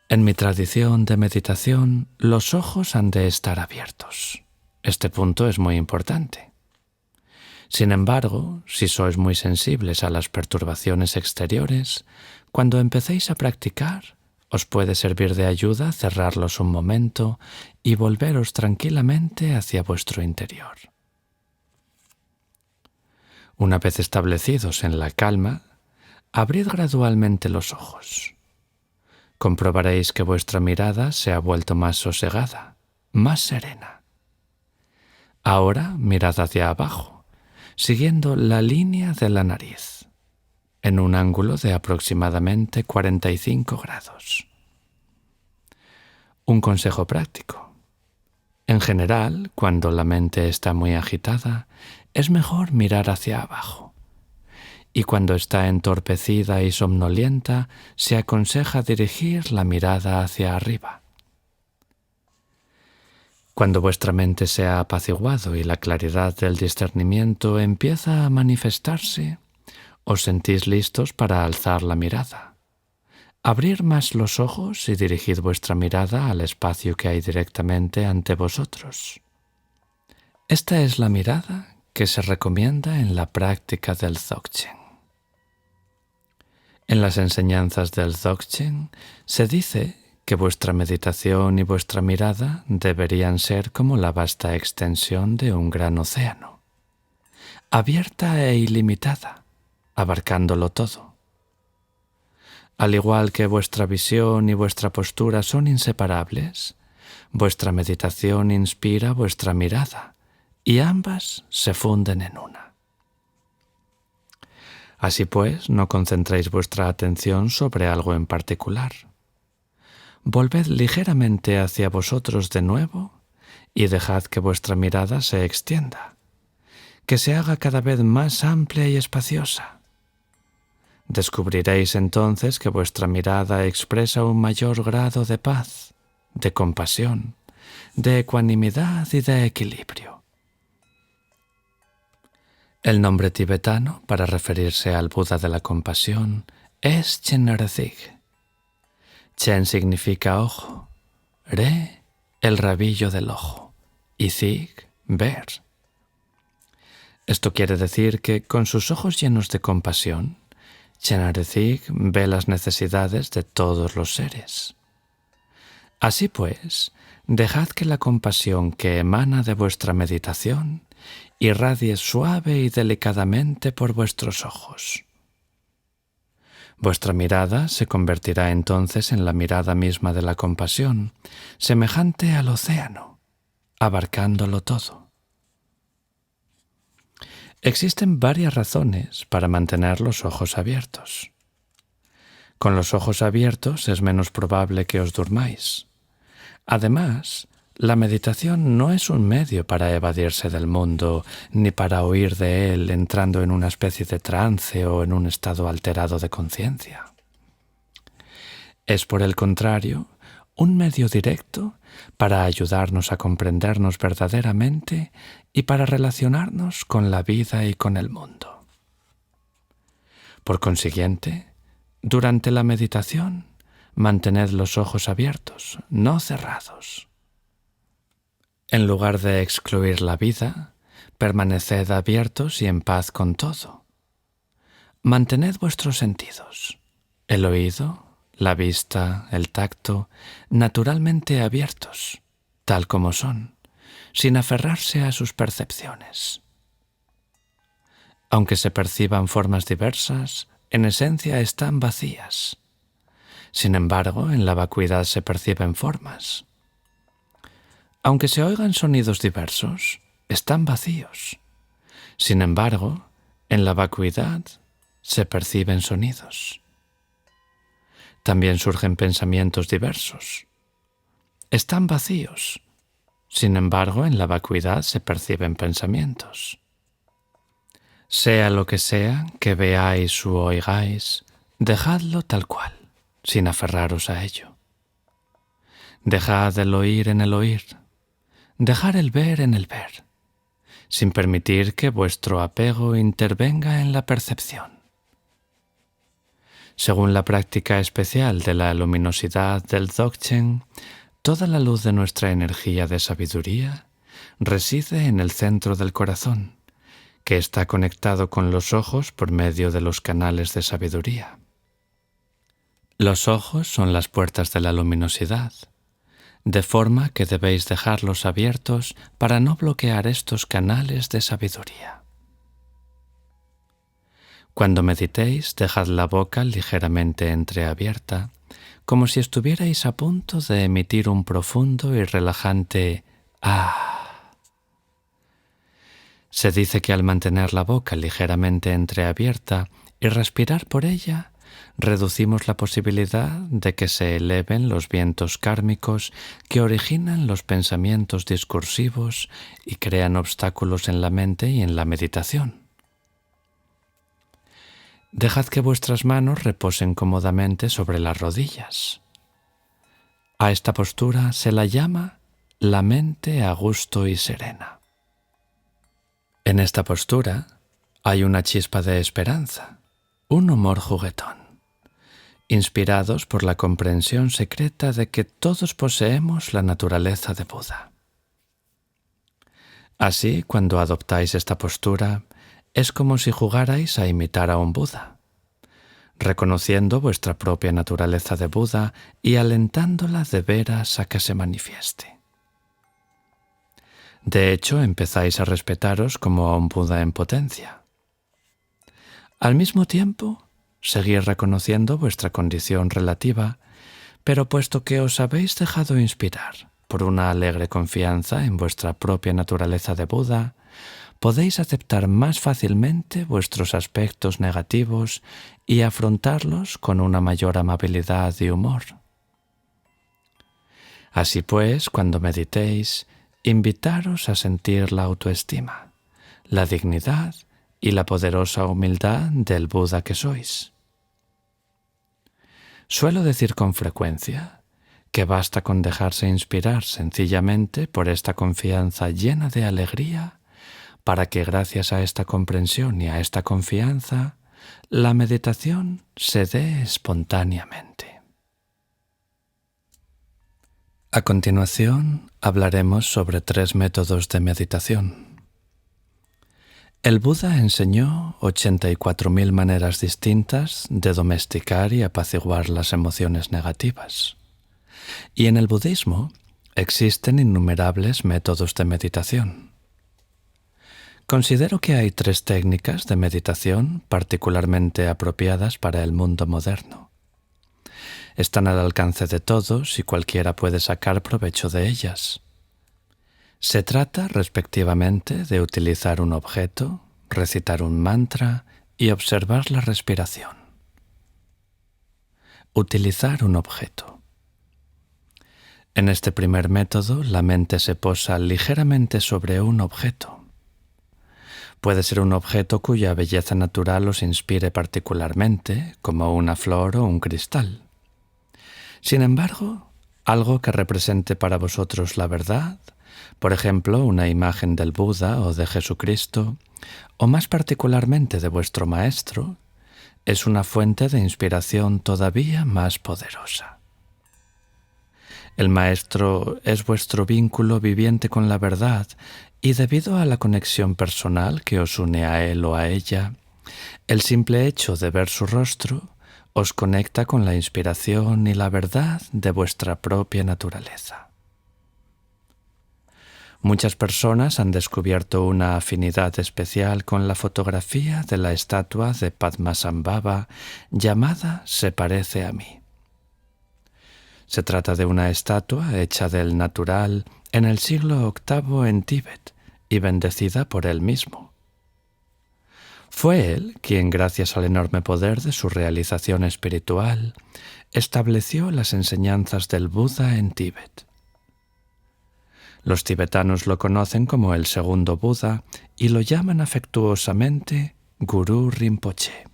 En mi tradición de meditación, los ojos han de estar abiertos. Este punto es muy importante. Sin embargo, si sois muy sensibles a las perturbaciones exteriores, cuando empecéis a practicar, os puede servir de ayuda cerrarlos un momento y volveros tranquilamente hacia vuestro interior. Una vez establecidos en la calma, abrid gradualmente los ojos. Comprobaréis que vuestra mirada se ha vuelto más sosegada, más serena. Ahora mirad hacia abajo, siguiendo la línea de la nariz, en un ángulo de aproximadamente 45 grados. Un consejo práctico. En general, cuando la mente está muy agitada, es mejor mirar hacia abajo. Y cuando está entorpecida y somnolienta, se aconseja dirigir la mirada hacia arriba. Cuando vuestra mente se ha apaciguado y la claridad del discernimiento empieza a manifestarse, os sentís listos para alzar la mirada. Abrir más los ojos y dirigid vuestra mirada al espacio que hay directamente ante vosotros. Esta es la mirada que se recomienda en la práctica del Dzogchen. En las enseñanzas del Dzogchen se dice que vuestra meditación y vuestra mirada deberían ser como la vasta extensión de un gran océano, abierta e ilimitada, abarcándolo todo. Al igual que vuestra visión y vuestra postura son inseparables, vuestra meditación inspira vuestra mirada y ambas se funden en una. Así pues, no concentréis vuestra atención sobre algo en particular. Volved ligeramente hacia vosotros de nuevo y dejad que vuestra mirada se extienda, que se haga cada vez más amplia y espaciosa. Descubriréis entonces que vuestra mirada expresa un mayor grado de paz, de compasión, de ecuanimidad y de equilibrio. El nombre tibetano para referirse al Buda de la compasión es Chenrezig. Chen significa ojo, Re, el rabillo del ojo, y Zig, ver. Esto quiere decir que con sus ojos llenos de compasión, Chenrezig ve las necesidades de todos los seres. Así pues, dejad que la compasión que emana de vuestra meditación irradie suave y delicadamente por vuestros ojos. Vuestra mirada se convertirá entonces en la mirada misma de la compasión, semejante al océano, abarcándolo todo. Existen varias razones para mantener los ojos abiertos. Con los ojos abiertos es menos probable que os durmáis. Además, la meditación no es un medio para evadirse del mundo, ni para huir de él entrando en una especie de trance o en un estado alterado de conciencia. Es, por el contrario, un medio directo para ayudarnos a comprendernos verdaderamente y para relacionarnos con la vida y con el mundo. Por consiguiente, durante la meditación, mantened los ojos abiertos, no cerrados. En lugar de excluir la vida, permaneced abiertos y en paz con todo. Mantened vuestros sentidos, el oído, la vista, el tacto, naturalmente abiertos, tal como son, sin aferrarse a sus percepciones. Aunque se perciban formas diversas, en esencia están vacías. Sin embargo, en la vacuidad se perciben formas. Aunque se oigan sonidos diversos, están vacíos. Sin embargo, en la vacuidad se perciben sonidos. También surgen pensamientos diversos. Están vacíos. Sin embargo, en la vacuidad se perciben pensamientos. Sea lo que sea que veáis u oigáis, dejadlo tal cual, sin aferraros a ello. Dejad el oír en el oír. Dejar el ver en el ver, sin permitir que vuestro apego intervenga en la percepción. Según la práctica especial de la luminosidad del Dzogchen, toda la luz de nuestra energía de sabiduría reside en el centro del corazón, que está conectado con los ojos por medio de los canales de sabiduría. Los ojos son las puertas de la luminosidad, de forma que debéis dejarlos abiertos para no bloquear estos canales de sabiduría. Cuando meditéis, dejad la boca ligeramente entreabierta, como si estuvierais a punto de emitir un profundo y relajante «ah». Se dice que al mantener la boca ligeramente entreabierta y respirar por ella, reducimos la posibilidad de que se eleven los vientos kármicos que originan los pensamientos discursivos y crean obstáculos en la mente y en la meditación. Dejad que vuestras manos reposen cómodamente sobre las rodillas. A esta postura se la llama la mente a gusto y serena. En esta postura hay una chispa de esperanza, un humor juguetón, inspirados por la comprensión secreta de que todos poseemos la naturaleza de Buda. Así, cuando adoptáis esta postura, es como si jugarais a imitar a un Buda, reconociendo vuestra propia naturaleza de Buda y alentándola de veras a que se manifieste. De hecho, empezáis a respetaros como a un Buda en potencia. Al mismo tiempo, seguís reconociendo vuestra condición relativa, pero puesto que os habéis dejado inspirar por una alegre confianza en vuestra propia naturaleza de Buda, podéis aceptar más fácilmente vuestros aspectos negativos y afrontarlos con una mayor amabilidad y humor. Así pues, cuando meditéis, invitaros a sentir la autoestima, la dignidad y la poderosa humildad del Buda que sois. Suelo decir con frecuencia que basta con dejarse inspirar sencillamente por esta confianza llena de alegría para que gracias a esta comprensión y a esta confianza, la meditación se dé espontáneamente. A continuación, hablaremos sobre 3 métodos de meditación. El Buda enseñó 84.000 maneras distintas de domesticar y apaciguar las emociones negativas. Y en el budismo existen innumerables métodos de meditación. Considero que hay 3 técnicas de meditación particularmente apropiadas para el mundo moderno. Están al alcance de todos y cualquiera puede sacar provecho de ellas. Se trata, respectivamente, de utilizar un objeto, recitar un mantra y observar la respiración. Utilizar un objeto. En este primer método, la mente se posa ligeramente sobre un objeto. Puede ser un objeto cuya belleza natural os inspire particularmente, como una flor o un cristal. Sin embargo, algo que represente para vosotros la verdad, por ejemplo, una imagen del Buda o de Jesucristo, o más particularmente de vuestro Maestro, es una fuente de inspiración todavía más poderosa. El Maestro es vuestro vínculo viviente con la verdad y debido a la conexión personal que os une a él o a ella, el simple hecho de ver su rostro os conecta con la inspiración y la verdad de vuestra propia naturaleza. Muchas personas han descubierto una afinidad especial con la fotografía de la estatua de Padmasambhava llamada Se parece a mí. Se trata de una estatua hecha del natural en el siglo VIII en Tíbet y bendecida por él mismo. Fue él quien, gracias al enorme poder de su realización espiritual, estableció las enseñanzas del Buda en Tíbet. Los tibetanos lo conocen como el segundo Buda y lo llaman afectuosamente Guru Rinpoche,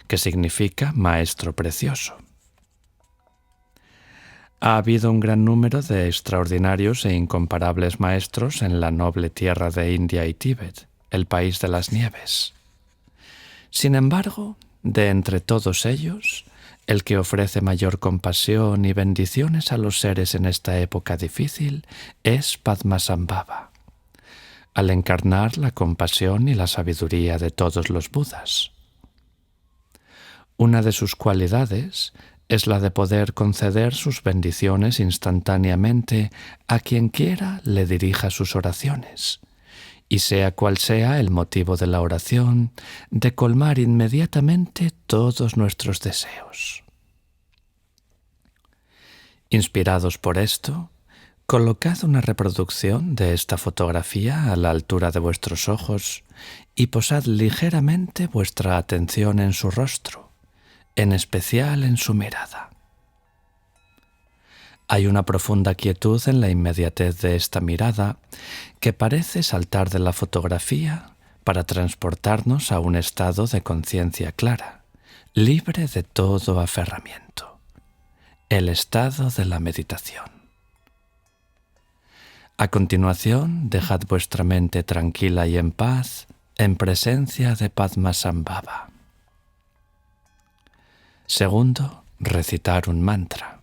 que significa maestro precioso. Ha habido un gran número de extraordinarios e incomparables maestros en la noble tierra de India y Tíbet, el país de las nieves. Sin embargo, de entre todos ellos, el que ofrece mayor compasión y bendiciones a los seres en esta época difícil es Padmasambhava, al encarnar la compasión y la sabiduría de todos los Budas. Una de sus cualidades es la de poder conceder sus bendiciones instantáneamente a quien quiera le dirija sus oraciones, y sea cual sea el motivo de la oración, de colmar inmediatamente todos nuestros deseos. Inspirados por esto, colocad una reproducción de esta fotografía a la altura de vuestros ojos y posad ligeramente vuestra atención en su rostro, en especial en su mirada. Hay una profunda quietud en la inmediatez de esta mirada que parece saltar de la fotografía para transportarnos a un estado de conciencia clara, libre de todo aferramiento, el estado de la meditación. A continuación, dejad vuestra mente tranquila y en paz en presencia de Padmasambhava. Segundo, recitar un mantra.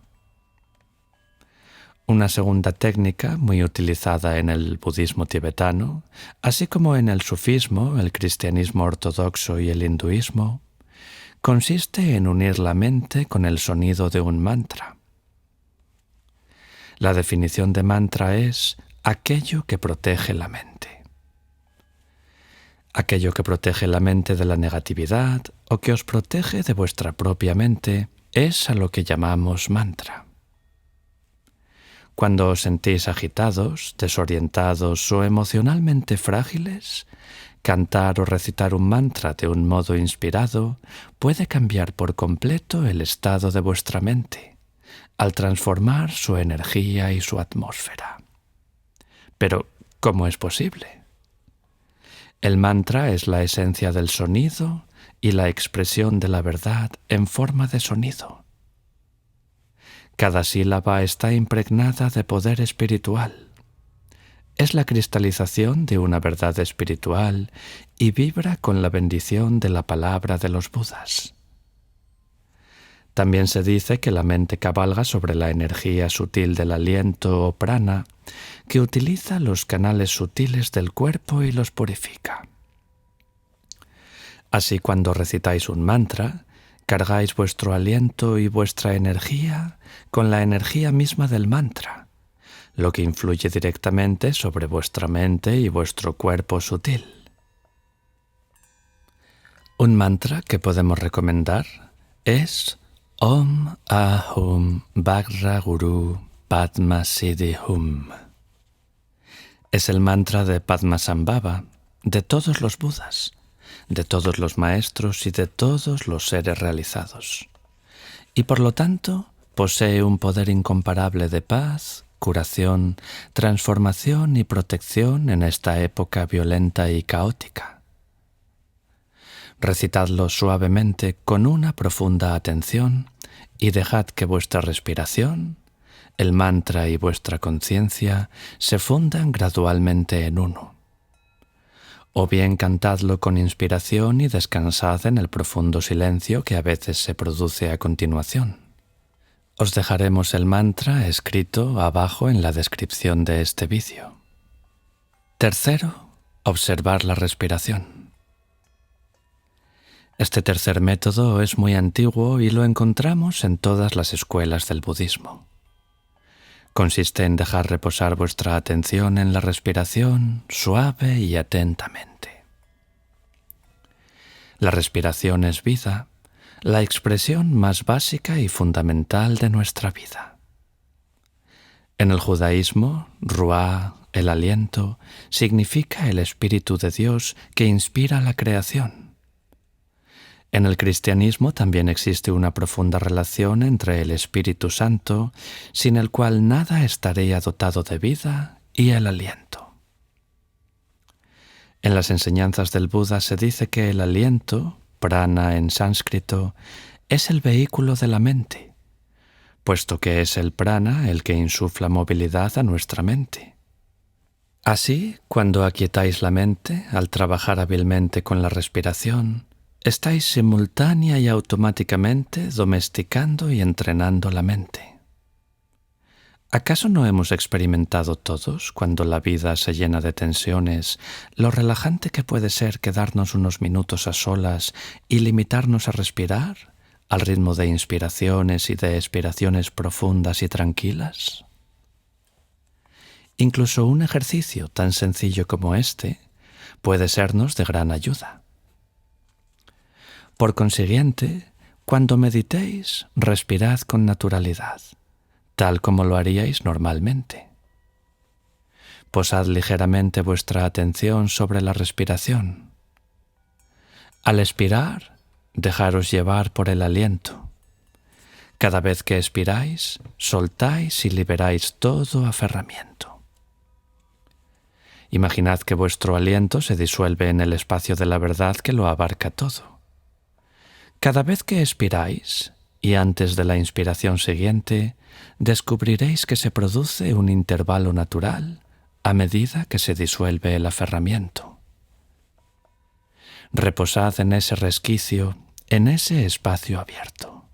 Una segunda técnica muy utilizada en el budismo tibetano, así como en el sufismo, el cristianismo ortodoxo y el hinduismo, consiste en unir la mente con el sonido de un mantra. La definición de mantra es aquello que protege la mente. Aquello que protege la mente de la negatividad o que os protege de vuestra propia mente es a lo que llamamos mantra. Cuando os sentís agitados, desorientados o emocionalmente frágiles, cantar o recitar un mantra de un modo inspirado puede cambiar por completo el estado de vuestra mente, al transformar su energía y su atmósfera. Pero, ¿cómo es posible? El mantra es la esencia del sonido y la expresión de la verdad en forma de sonido. Cada sílaba está impregnada de poder espiritual. Es la cristalización de una verdad espiritual y vibra con la bendición de la palabra de los Budas. También se dice que la mente cabalga sobre la energía sutil del aliento o prana, que utiliza los canales sutiles del cuerpo y los purifica. Así, cuando recitáis un mantra, cargáis vuestro aliento y vuestra energía con la energía misma del mantra, lo que influye directamente sobre vuestra mente y vuestro cuerpo sutil. Un mantra que podemos recomendar es Om Ahum Bhagra Guru Padma Siddhi Hum. Es el mantra de Padmasambhava, de todos los Budas, de todos los maestros y de todos los seres realizados. Y por lo tanto, posee un poder incomparable de paz, curación, transformación y protección en esta época violenta y caótica. Recitadlo suavemente con una profunda atención y dejad que vuestra respiración, el mantra y vuestra conciencia se fundan gradualmente en uno. O bien cantadlo con inspiración y descansad en el profundo silencio que a veces se produce a continuación. Os dejaremos el mantra escrito abajo en la descripción de este vídeo. Tercero, observar la respiración. Este tercer método es muy antiguo y lo encontramos en todas las escuelas del budismo. Consiste en dejar reposar vuestra atención en la respiración suave y atentamente. La respiración es vida, la expresión más básica y fundamental de nuestra vida. En el judaísmo, Ruah, el aliento, significa el Espíritu de Dios que inspira la creación. En el cristianismo también existe una profunda relación entre el Espíritu Santo, sin el cual nada estaría dotado de vida, y el aliento. En las enseñanzas del Buda se dice que el aliento, prana en sánscrito, es el vehículo de la mente, puesto que es el prana el que insufla movilidad a nuestra mente. Así, cuando aquietáis la mente, al trabajar hábilmente con la respiración, estáis simultánea y automáticamente domesticando y entrenando la mente. ¿Acaso no hemos experimentado todos, cuando la vida se llena de tensiones, lo relajante que puede ser quedarnos unos minutos a solas y limitarnos a respirar, al ritmo de inspiraciones y de expiraciones profundas y tranquilas? Incluso un ejercicio tan sencillo como este puede sernos de gran ayuda. Por consiguiente, cuando meditéis, respirad con naturalidad, tal como lo haríais normalmente. Posad ligeramente vuestra atención sobre la respiración. Al expirar, dejaros llevar por el aliento. Cada vez que expiráis, soltáis y liberáis todo aferramiento. Imaginad que vuestro aliento se disuelve en el espacio de la verdad que lo abarca todo. Cada vez que expiráis, y antes de la inspiración siguiente, descubriréis que se produce un intervalo natural a medida que se disuelve el aferramiento. Reposad en ese resquicio, en ese espacio abierto.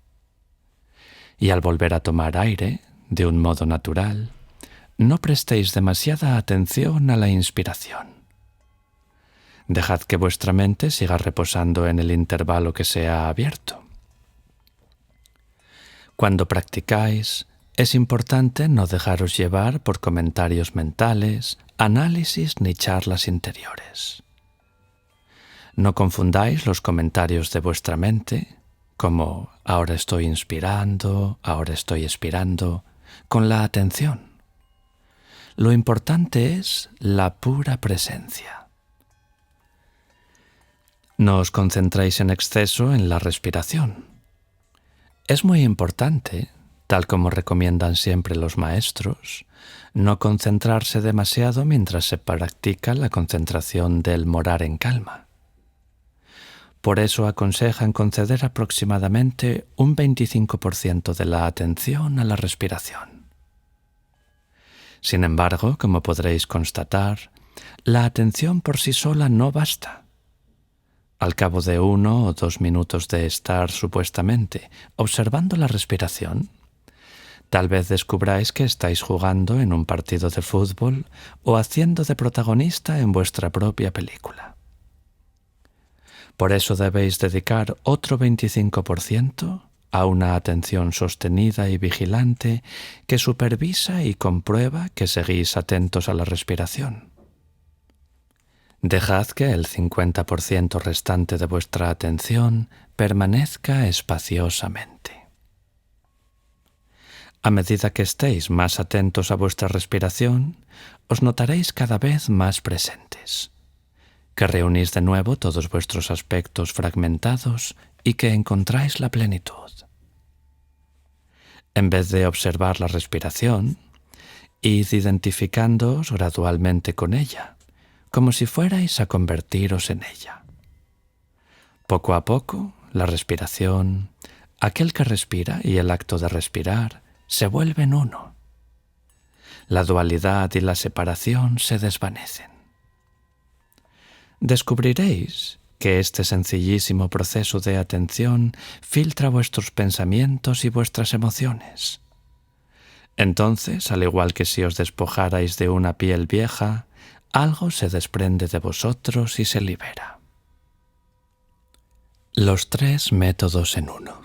Y al volver a tomar aire, de un modo natural, no prestéis demasiada atención a la inspiración. Dejad que vuestra mente siga reposando en el intervalo que se ha abierto. Cuando practicáis, es importante no dejaros llevar por comentarios mentales, análisis ni charlas interiores. No confundáis los comentarios de vuestra mente, como ahora estoy inspirando, ahora estoy expirando, con la atención. Lo importante es la pura presencia. No os concentréis en exceso en la respiración. Es muy importante, tal como recomiendan siempre los maestros, no concentrarse demasiado mientras se practica la concentración del morar en calma. Por eso aconsejan conceder aproximadamente un 25% de la atención a la respiración. Sin embargo, como podréis constatar, la atención por sí sola no basta. Al cabo de 1 o 2 minutos de estar supuestamente observando la respiración, tal vez descubráis que estáis jugando en un partido de fútbol o haciendo de protagonista en vuestra propia película. Por eso debéis dedicar otro 25% a una atención sostenida y vigilante que supervisa y comprueba que seguís atentos a la respiración. Dejad que el 50% restante de vuestra atención permanezca espaciosamente. A medida que estéis más atentos a vuestra respiración, os notaréis cada vez más presentes, que reunís de nuevo todos vuestros aspectos fragmentados y que encontráis la plenitud. En vez de observar la respiración, id identificándoos gradualmente con ella, como si fuerais a convertiros en ella. Poco a poco, la respiración, aquel que respira y el acto de respirar se vuelven uno. La dualidad y la separación se desvanecen. Descubriréis que este sencillísimo proceso de atención filtra vuestros pensamientos y vuestras emociones. Entonces, al igual que si os despojarais de una piel vieja, algo se desprende de vosotros y se libera. Los 3 métodos en uno.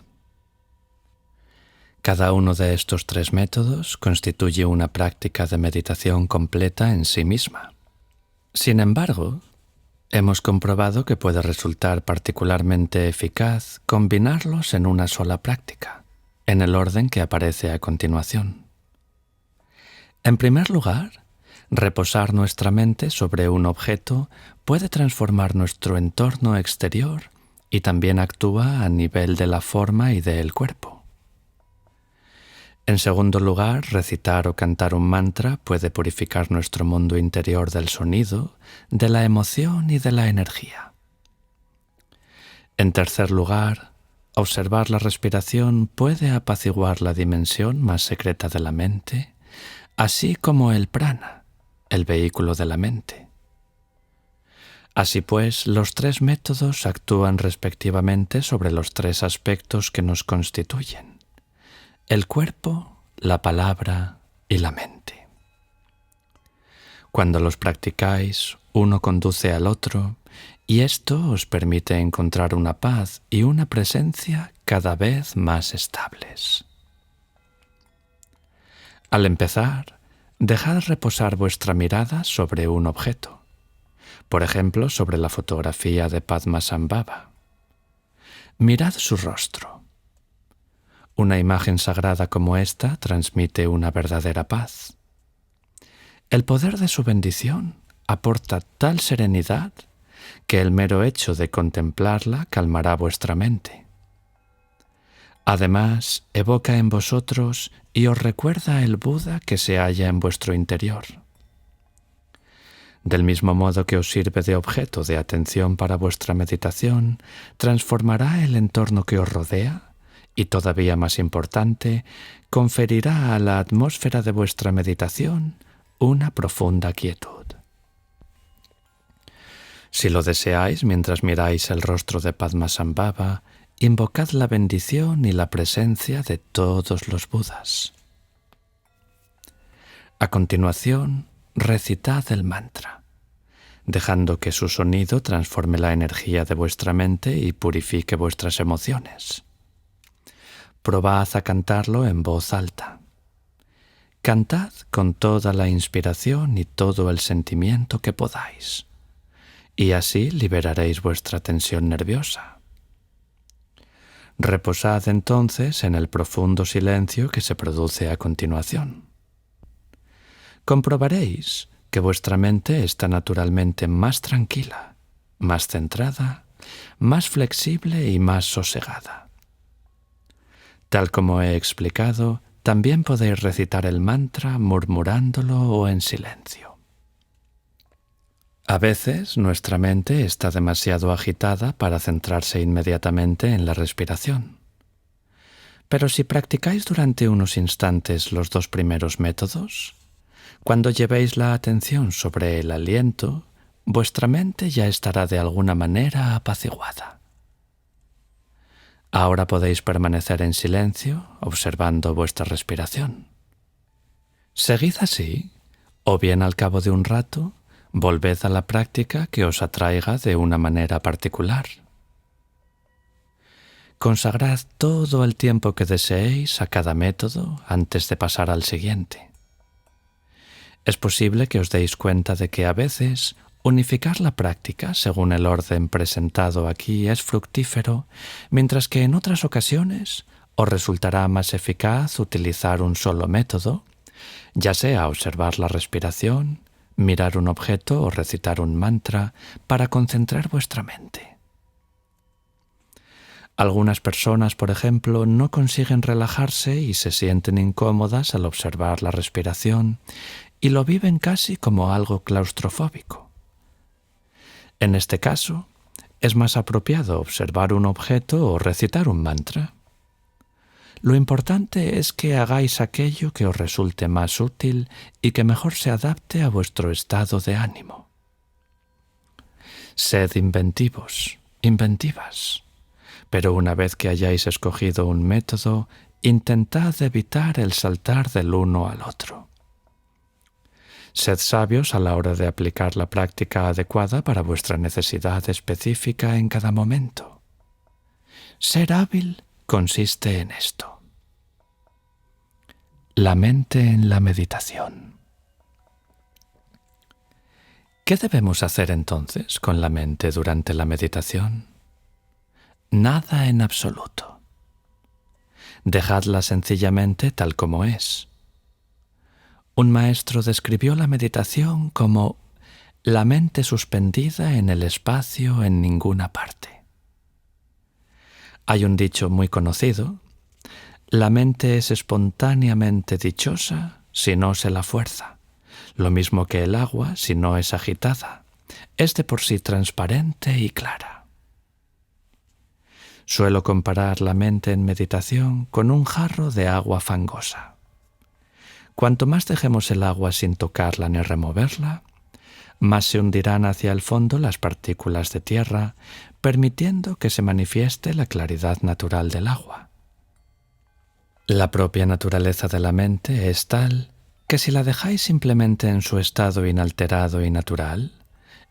Cada uno de estos 3 métodos constituye una práctica de meditación completa en sí misma. Sin embargo, hemos comprobado que puede resultar particularmente eficaz combinarlos en una sola práctica, en el orden que aparece a continuación. En primer lugar, reposar nuestra mente sobre un objeto puede transformar nuestro entorno exterior y también actúa a nivel de la forma y del cuerpo. En segundo lugar, recitar o cantar un mantra puede purificar nuestro mundo interior del sonido, de la emoción y de la energía. En tercer lugar, observar la respiración puede apaciguar la dimensión más secreta de la mente, así como el prana, el vehículo de la mente. Así pues, los 3 métodos actúan respectivamente sobre los 3 aspectos que nos constituyen: el cuerpo, la palabra y la mente. Cuando los practicáis, uno conduce al otro, y esto os permite encontrar una paz y una presencia cada vez más estables. Al empezar, dejad reposar vuestra mirada sobre un objeto, por ejemplo, sobre la fotografía de Padmasambhava. Mirad su rostro. Una imagen sagrada como esta transmite una verdadera paz. El poder de su bendición aporta tal serenidad que el mero hecho de contemplarla calmará vuestra mente. Además, evoca en vosotros y os recuerda el Buda que se halla en vuestro interior. Del mismo modo que os sirve de objeto de atención para vuestra meditación, transformará el entorno que os rodea y, todavía más importante, conferirá a la atmósfera de vuestra meditación una profunda quietud. Si lo deseáis mientras miráis el rostro de Padmasambhava, invocad la bendición y la presencia de todos los Budas. A continuación, recitad el mantra, dejando que su sonido transforme la energía de vuestra mente y purifique vuestras emociones. Probad a cantarlo en voz alta. Cantad con toda la inspiración y todo el sentimiento que podáis, y así liberaréis vuestra tensión nerviosa. Reposad entonces en el profundo silencio que se produce a continuación. Comprobaréis que vuestra mente está naturalmente más tranquila, más centrada, más flexible y más sosegada. Tal como he explicado, también podéis recitar el mantra murmurándolo o en silencio. A veces nuestra mente está demasiado agitada para centrarse inmediatamente en la respiración. Pero si practicáis durante unos instantes los dos primeros métodos, cuando llevéis la atención sobre el aliento, vuestra mente ya estará de alguna manera apaciguada. Ahora podéis permanecer en silencio, observando vuestra respiración. Seguid así, o bien al cabo de un rato, volved a la práctica que os atraiga de una manera particular. Consagrad todo el tiempo que deseéis a cada método antes de pasar al siguiente. Es posible que os deis cuenta de que a veces unificar la práctica según el orden presentado aquí es fructífero, mientras que en otras ocasiones os resultará más eficaz utilizar un solo método, ya sea observar la respiración, mirar un objeto o recitar un mantra para concentrar vuestra mente. Algunas personas, por ejemplo, no consiguen relajarse y se sienten incómodas al observar la respiración y lo viven casi como algo claustrofóbico. En este caso, es más apropiado observar un objeto o recitar un mantra. Lo importante es que hagáis aquello que os resulte más útil y que mejor se adapte a vuestro estado de ánimo. Sed inventivos, inventivas, pero una vez que hayáis escogido un método, intentad evitar el saltar del uno al otro. Sed sabios a la hora de aplicar la práctica adecuada para vuestra necesidad específica en cada momento. Ser hábil consiste en esto. La mente en la meditación. ¿Qué debemos hacer entonces con la mente durante la meditación? Nada en absoluto. Dejadla sencillamente tal como es. Un maestro describió la meditación como la mente suspendida en el espacio en ninguna parte. Hay un dicho muy conocido: la mente es espontáneamente dichosa si no se la fuerza, lo mismo que el agua si no es agitada, es de por sí transparente y clara. Suelo comparar la mente en meditación con un jarro de agua fangosa. Cuanto más dejemos el agua sin tocarla ni removerla, más se hundirán hacia el fondo las partículas de tierra, permitiendo que se manifieste la claridad natural del agua. La propia naturaleza de la mente es tal que si la dejáis simplemente en su estado inalterado y natural,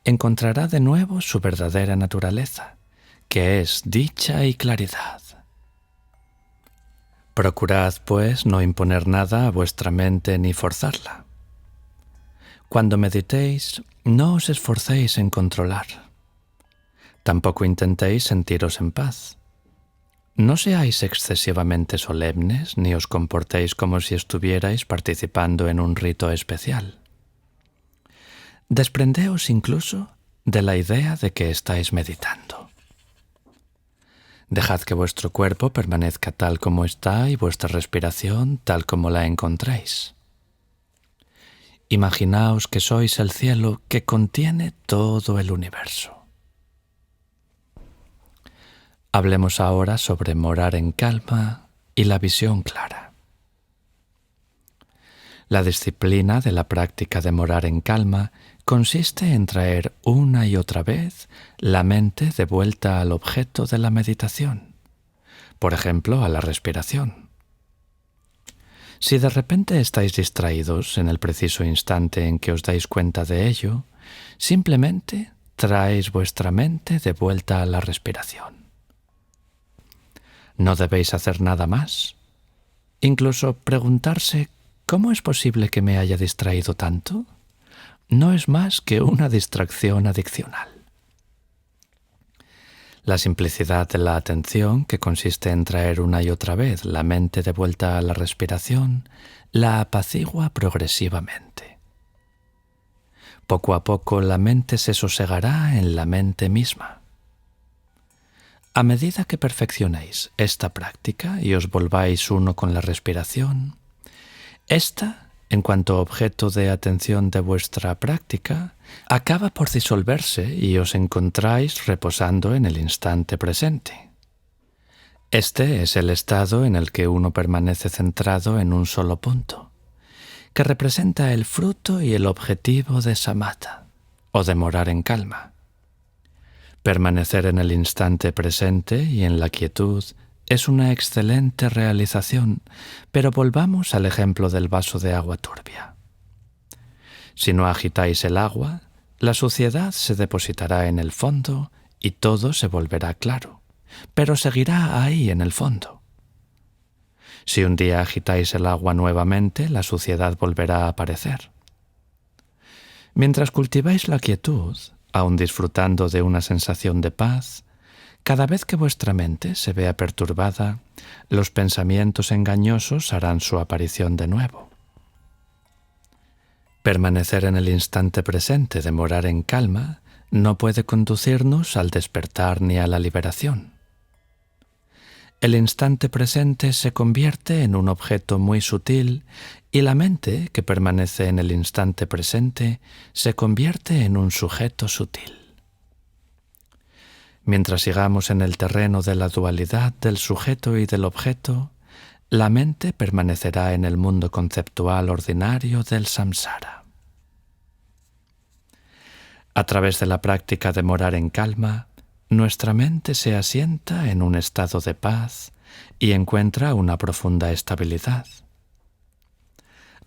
encontrará de nuevo su verdadera naturaleza, que es dicha y claridad. Procurad, pues, no imponer nada a vuestra mente ni forzarla. Cuando meditéis, no os esforcéis en controlar. Tampoco intentéis sentiros en paz. No seáis excesivamente solemnes ni os comportéis como si estuvierais participando en un rito especial. Desprendeos incluso de la idea de que estáis meditando. Dejad que vuestro cuerpo permanezca tal como está y vuestra respiración tal como la encontréis. Imaginaos que sois el cielo que contiene todo el universo. Hablemos ahora sobre morar en calma y la visión clara. La disciplina de la práctica de morar en calma consiste en traer una y otra vez la mente de vuelta al objeto de la meditación, por ejemplo, a la respiración. Si de repente estáis distraídos en el preciso instante en que os dais cuenta de ello, simplemente traéis vuestra mente de vuelta a la respiración. No debéis hacer nada más. Incluso preguntarse ¿cómo es posible que me haya distraído tanto? No es más que una distracción adicional. La simplicidad de la atención, que consiste en traer una y otra vez la mente de vuelta a la respiración, la apacigua progresivamente. Poco a poco la mente se sosegará en la mente misma. A medida que perfeccionéis esta práctica y os volváis uno con la respiración, esta, en cuanto objeto de atención de vuestra práctica, acaba por disolverse y os encontráis reposando en el instante presente. Este es el estado en el que uno permanece centrado en un solo punto, que representa el fruto y el objetivo de samatha, o de morar en calma. Permanecer en el instante presente y en la quietud es una excelente realización, pero volvamos al ejemplo del vaso de agua turbia. Si no agitáis el agua, la suciedad se depositará en el fondo y todo se volverá claro, pero seguirá ahí en el fondo. Si un día agitáis el agua nuevamente, la suciedad volverá a aparecer. Mientras cultiváis la quietud, aun disfrutando de una sensación de paz, cada vez que vuestra mente se vea perturbada, los pensamientos engañosos harán su aparición de nuevo. Permanecer en el instante presente de morar en calma no puede conducirnos al despertar ni a la liberación. El instante presente se convierte en un objeto muy sutil y la mente que permanece en el instante presente se convierte en un sujeto sutil. Mientras sigamos en el terreno de la dualidad del sujeto y del objeto, la mente permanecerá en el mundo conceptual ordinario del samsara. A través de la práctica de morar en calma, nuestra mente se asienta en un estado de paz y encuentra una profunda estabilidad.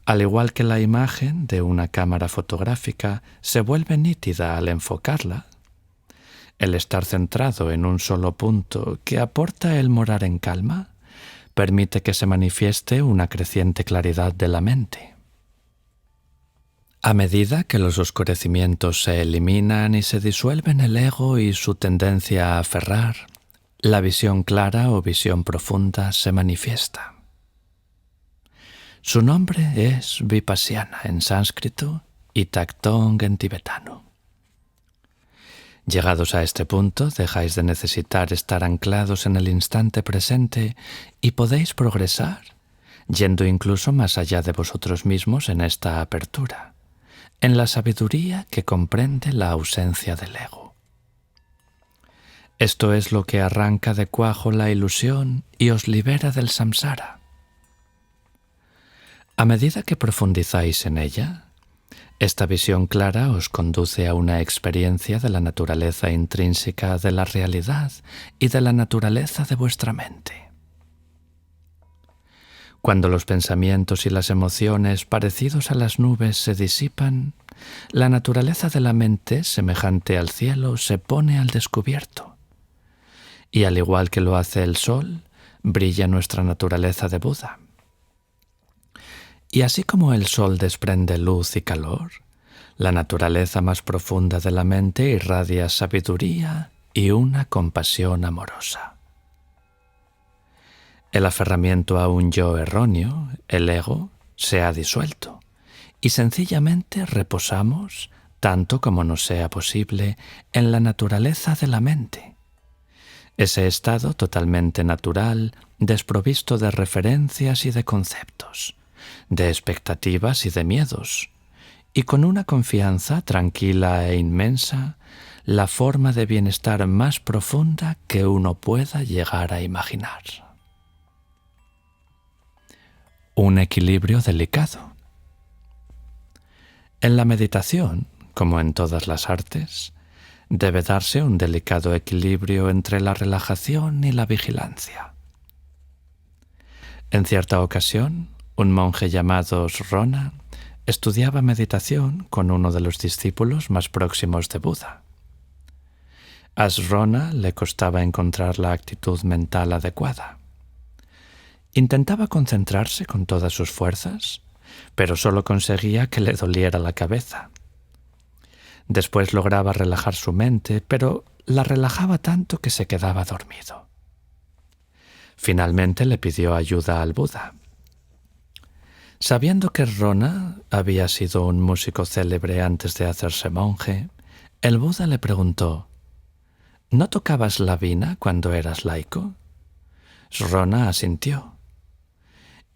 Al igual que la imagen de una cámara fotográfica se vuelve nítida al enfocarla, el estar centrado en un solo punto que aporta el morar en calma permite que se manifieste una creciente claridad de la mente. A medida que los oscurecimientos se eliminan y se disuelven el ego y su tendencia a aferrar, la visión clara o visión profunda se manifiesta. Su nombre es Vipassana en sánscrito y Taktong en tibetano. Llegados a este punto, dejáis de necesitar estar anclados en el instante presente y podéis progresar, yendo incluso más allá de vosotros mismos en esta apertura, en la sabiduría que comprende la ausencia del ego. Esto es lo que arranca de cuajo la ilusión y os libera del samsara. A medida que profundizáis en ella, esta visión clara os conduce a una experiencia de la naturaleza intrínseca de la realidad y de la naturaleza de vuestra mente. Cuando los pensamientos y las emociones parecidos a las nubes se disipan, la naturaleza de la mente, semejante al cielo, se pone al descubierto. Y al igual que lo hace el sol, brilla nuestra naturaleza de Buda. Y así como el sol desprende luz y calor, la naturaleza más profunda de la mente irradia sabiduría y una compasión amorosa. El aferramiento a un yo erróneo, el ego, se ha disuelto y sencillamente reposamos tanto como nos sea posible, en la naturaleza de la mente. Ese estado totalmente natural, desprovisto de referencias y de conceptos, de expectativas y de miedos, y con una confianza tranquila e inmensa, la forma de bienestar más profunda que uno pueda llegar a imaginar. Un equilibrio delicado. En la meditación, como en todas las artes, debe darse un delicado equilibrio entre la relajación y la vigilancia. En cierta ocasión, un monje llamado Srona estudiaba meditación con uno de los discípulos más próximos de Buda. A Srona le costaba encontrar la actitud mental adecuada. Intentaba concentrarse con todas sus fuerzas, pero solo conseguía que le doliera la cabeza. Después lograba relajar su mente, pero la relajaba tanto que se quedaba dormido. Finalmente le pidió ayuda al Buda. Sabiendo que Srona había sido un músico célebre antes de hacerse monje, el Buda le preguntó: ¿No tocabas la vina cuando eras laico? Srona asintió.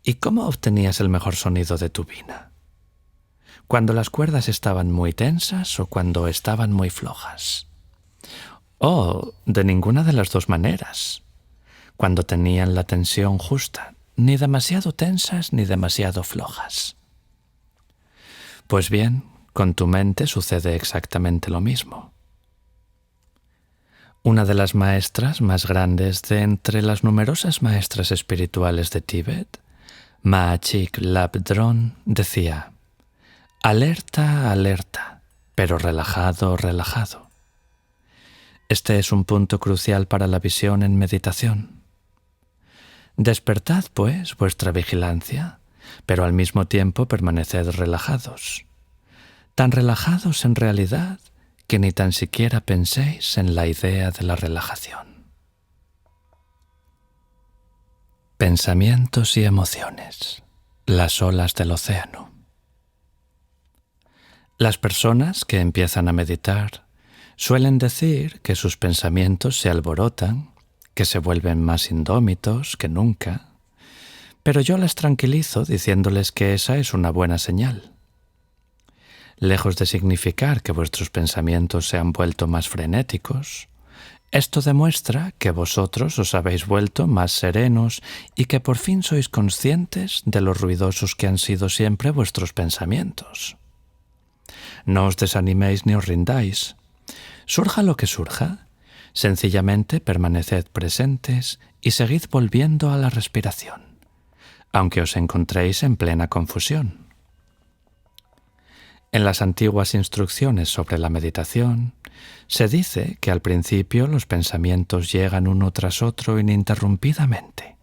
¿Y cómo obtenías el mejor sonido de tu vina? ¿Cuando las cuerdas estaban muy tensas o cuando estaban muy flojas? Oh, de ninguna de las dos maneras. Cuando tenían la tensión justa, ni demasiado tensas ni demasiado flojas. Pues bien, con tu mente sucede exactamente lo mismo. Una de las maestras más grandes de entre las numerosas maestras espirituales de Tíbet, Ma Chik Labdrön, decía: alerta, alerta, pero relajado, relajado. Este es un punto crucial para la visión en meditación. Despertad, pues, vuestra vigilancia, pero al mismo tiempo permaneced relajados. Tan relajados en realidad que ni tan siquiera penséis en la idea de la relajación. Pensamientos y emociones, las olas del océano. Las personas que empiezan a meditar suelen decir que sus pensamientos se alborotan, que se vuelven más indómitos que nunca, pero yo las tranquilizo diciéndoles que esa es una buena señal. Lejos de significar que vuestros pensamientos se han vuelto más frenéticos, esto demuestra que vosotros os habéis vuelto más serenos y que por fin sois conscientes de lo ruidosos que han sido siempre vuestros pensamientos. No os desaniméis ni os rindáis. Surja lo que surja, sencillamente permaneced presentes y seguid volviendo a la respiración, aunque os encontréis en plena confusión. En las antiguas instrucciones sobre la meditación, se dice que al principio los pensamientos llegan uno tras otro ininterrumpidamente,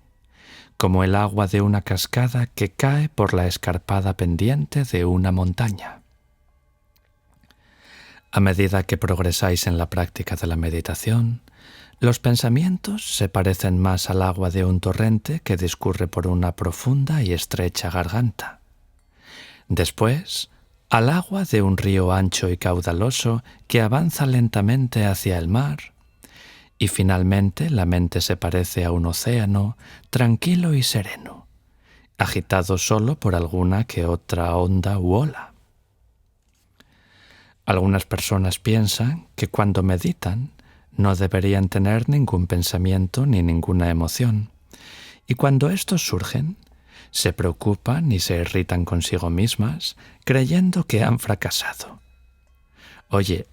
como el agua de una cascada que cae por la escarpada pendiente de una montaña. A medida que progresáis en la práctica de la meditación, los pensamientos se parecen más al agua de un torrente que discurre por una profunda y estrecha garganta. Después, al agua de un río ancho y caudaloso que avanza lentamente hacia el mar, y finalmente la mente se parece a un océano tranquilo y sereno, agitado solo por alguna que otra onda u ola. Algunas personas piensan que cuando meditan no deberían tener ningún pensamiento ni ninguna emoción, y cuando estos surgen, se preocupan y se irritan consigo mismas, creyendo que han fracasado. Oye,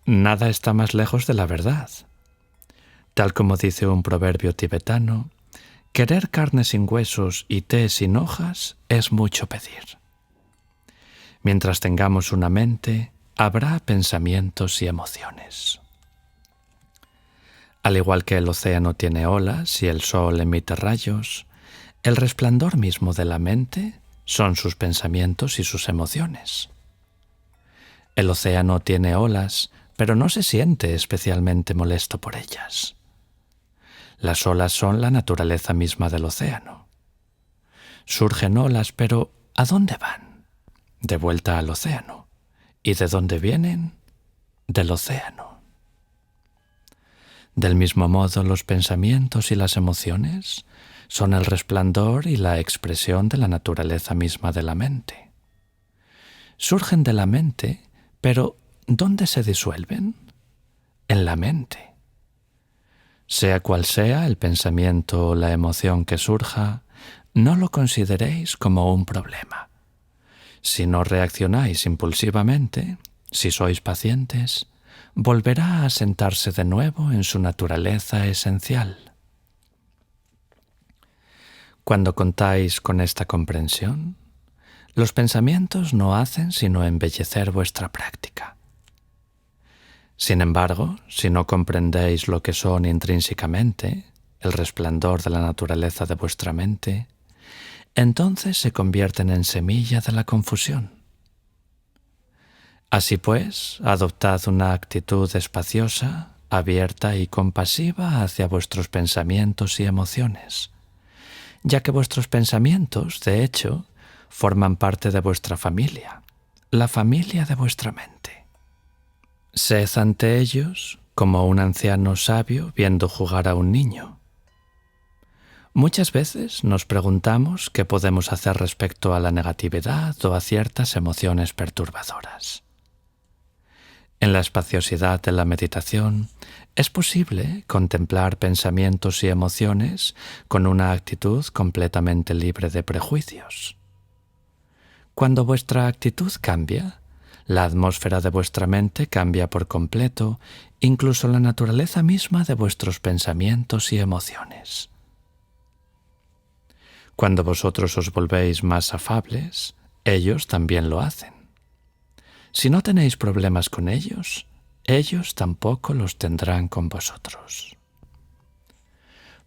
nada está más lejos de la verdad. Tal como dice un proverbio tibetano, querer carne sin huesos y té sin hojas es mucho pedir. Mientras tengamos una mente, habrá pensamientos y emociones. Al igual que el océano tiene olas y el sol emite rayos, el resplandor mismo de la mente son sus pensamientos y sus emociones. El océano tiene olas, pero no se siente especialmente molesto por ellas. Las olas son la naturaleza misma del océano. Surgen olas, pero ¿a dónde van? De vuelta al océano. ¿Y de dónde vienen? Del océano. Del mismo modo, los pensamientos y las emociones son el resplandor y la expresión de la naturaleza misma de la mente. Surgen de la mente, pero ¿dónde se disuelven? En la mente. Sea cual sea el pensamiento o la emoción que surja, no lo consideréis como un problema. Si no reaccionáis impulsivamente, si sois pacientes, volverá a sentarse de nuevo en su naturaleza esencial. Cuando contáis con esta comprensión, los pensamientos no hacen sino embellecer vuestra práctica. Sin embargo, si no comprendéis lo que son intrínsecamente, el resplandor de la naturaleza de vuestra mente, entonces se convierten en semilla de la confusión. Así pues, adoptad una actitud espaciosa, abierta y compasiva hacia vuestros pensamientos y emociones, ya que vuestros pensamientos, de hecho, forman parte de vuestra familia, la familia de vuestra mente. Sed ante ellos como un anciano sabio viendo jugar a un niño. Muchas veces nos preguntamos qué podemos hacer respecto a la negatividad o a ciertas emociones perturbadoras. En la espaciosidad de la meditación es posible contemplar pensamientos y emociones con una actitud completamente libre de prejuicios. Cuando vuestra actitud cambia, la atmósfera de vuestra mente cambia por completo, incluso la naturaleza misma de vuestros pensamientos y emociones. Cuando vosotros os volvéis más afables, ellos también lo hacen. Si no tenéis problemas con ellos, ellos tampoco los tendrán con vosotros.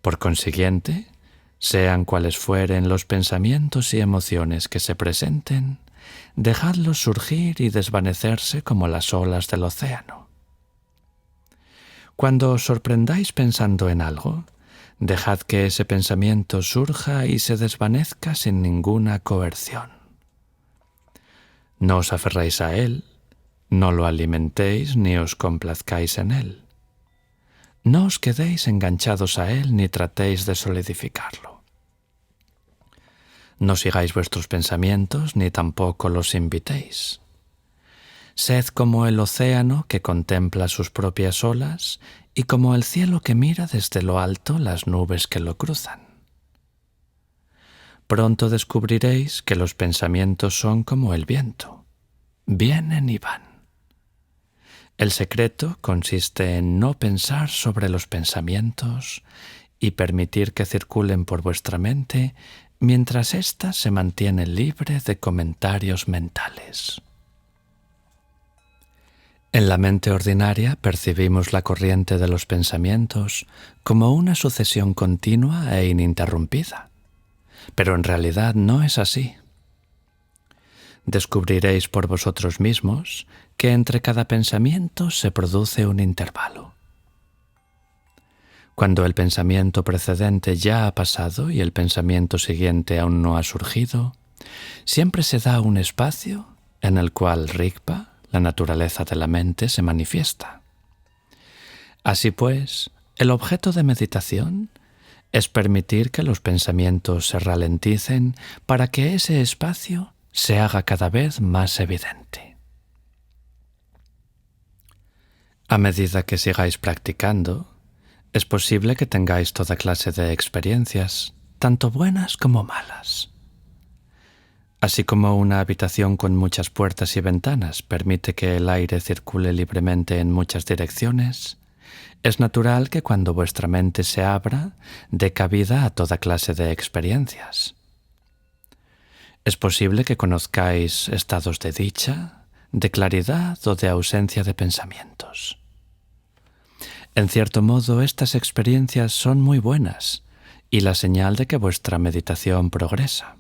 Por consiguiente, sean cuales fueren los pensamientos y emociones que se presenten, dejadlos surgir y desvanecerse como las olas del océano. Cuando os sorprendáis pensando en algo, dejad que ese pensamiento surja y se desvanezca sin ninguna coerción. No os aferréis a él, no lo alimentéis ni os complazcáis en él. No os quedéis enganchados a él ni tratéis de solidificarlo. No sigáis vuestros pensamientos ni tampoco los invitéis. Sed como el océano que contempla sus propias olas y como el cielo que mira desde lo alto las nubes que lo cruzan. Pronto descubriréis que los pensamientos son como el viento, vienen y van. El secreto consiste en no pensar sobre los pensamientos y permitir que circulen por vuestra mente mientras ésta se mantiene libre de comentarios mentales. En la mente ordinaria percibimos la corriente de los pensamientos como una sucesión continua e ininterrumpida, pero en realidad no es así. Descubriréis por vosotros mismos que entre cada pensamiento se produce un intervalo. Cuando el pensamiento precedente ya ha pasado y el pensamiento siguiente aún no ha surgido, siempre se da un espacio en el cual Rigpa, la naturaleza de la mente, se manifiesta. Así pues, el objeto de meditación es permitir que los pensamientos se ralenticen para que ese espacio se haga cada vez más evidente. A medida que sigáis practicando, es posible que tengáis toda clase de experiencias, tanto buenas como malas. Así como una habitación con muchas puertas y ventanas permite que el aire circule libremente en muchas direcciones, es natural que cuando vuestra mente se abra, dé cabida a toda clase de experiencias. Es posible que conozcáis estados de dicha, de claridad o de ausencia de pensamientos. En cierto modo, estas experiencias son muy buenas y la señal de que vuestra meditación progresa.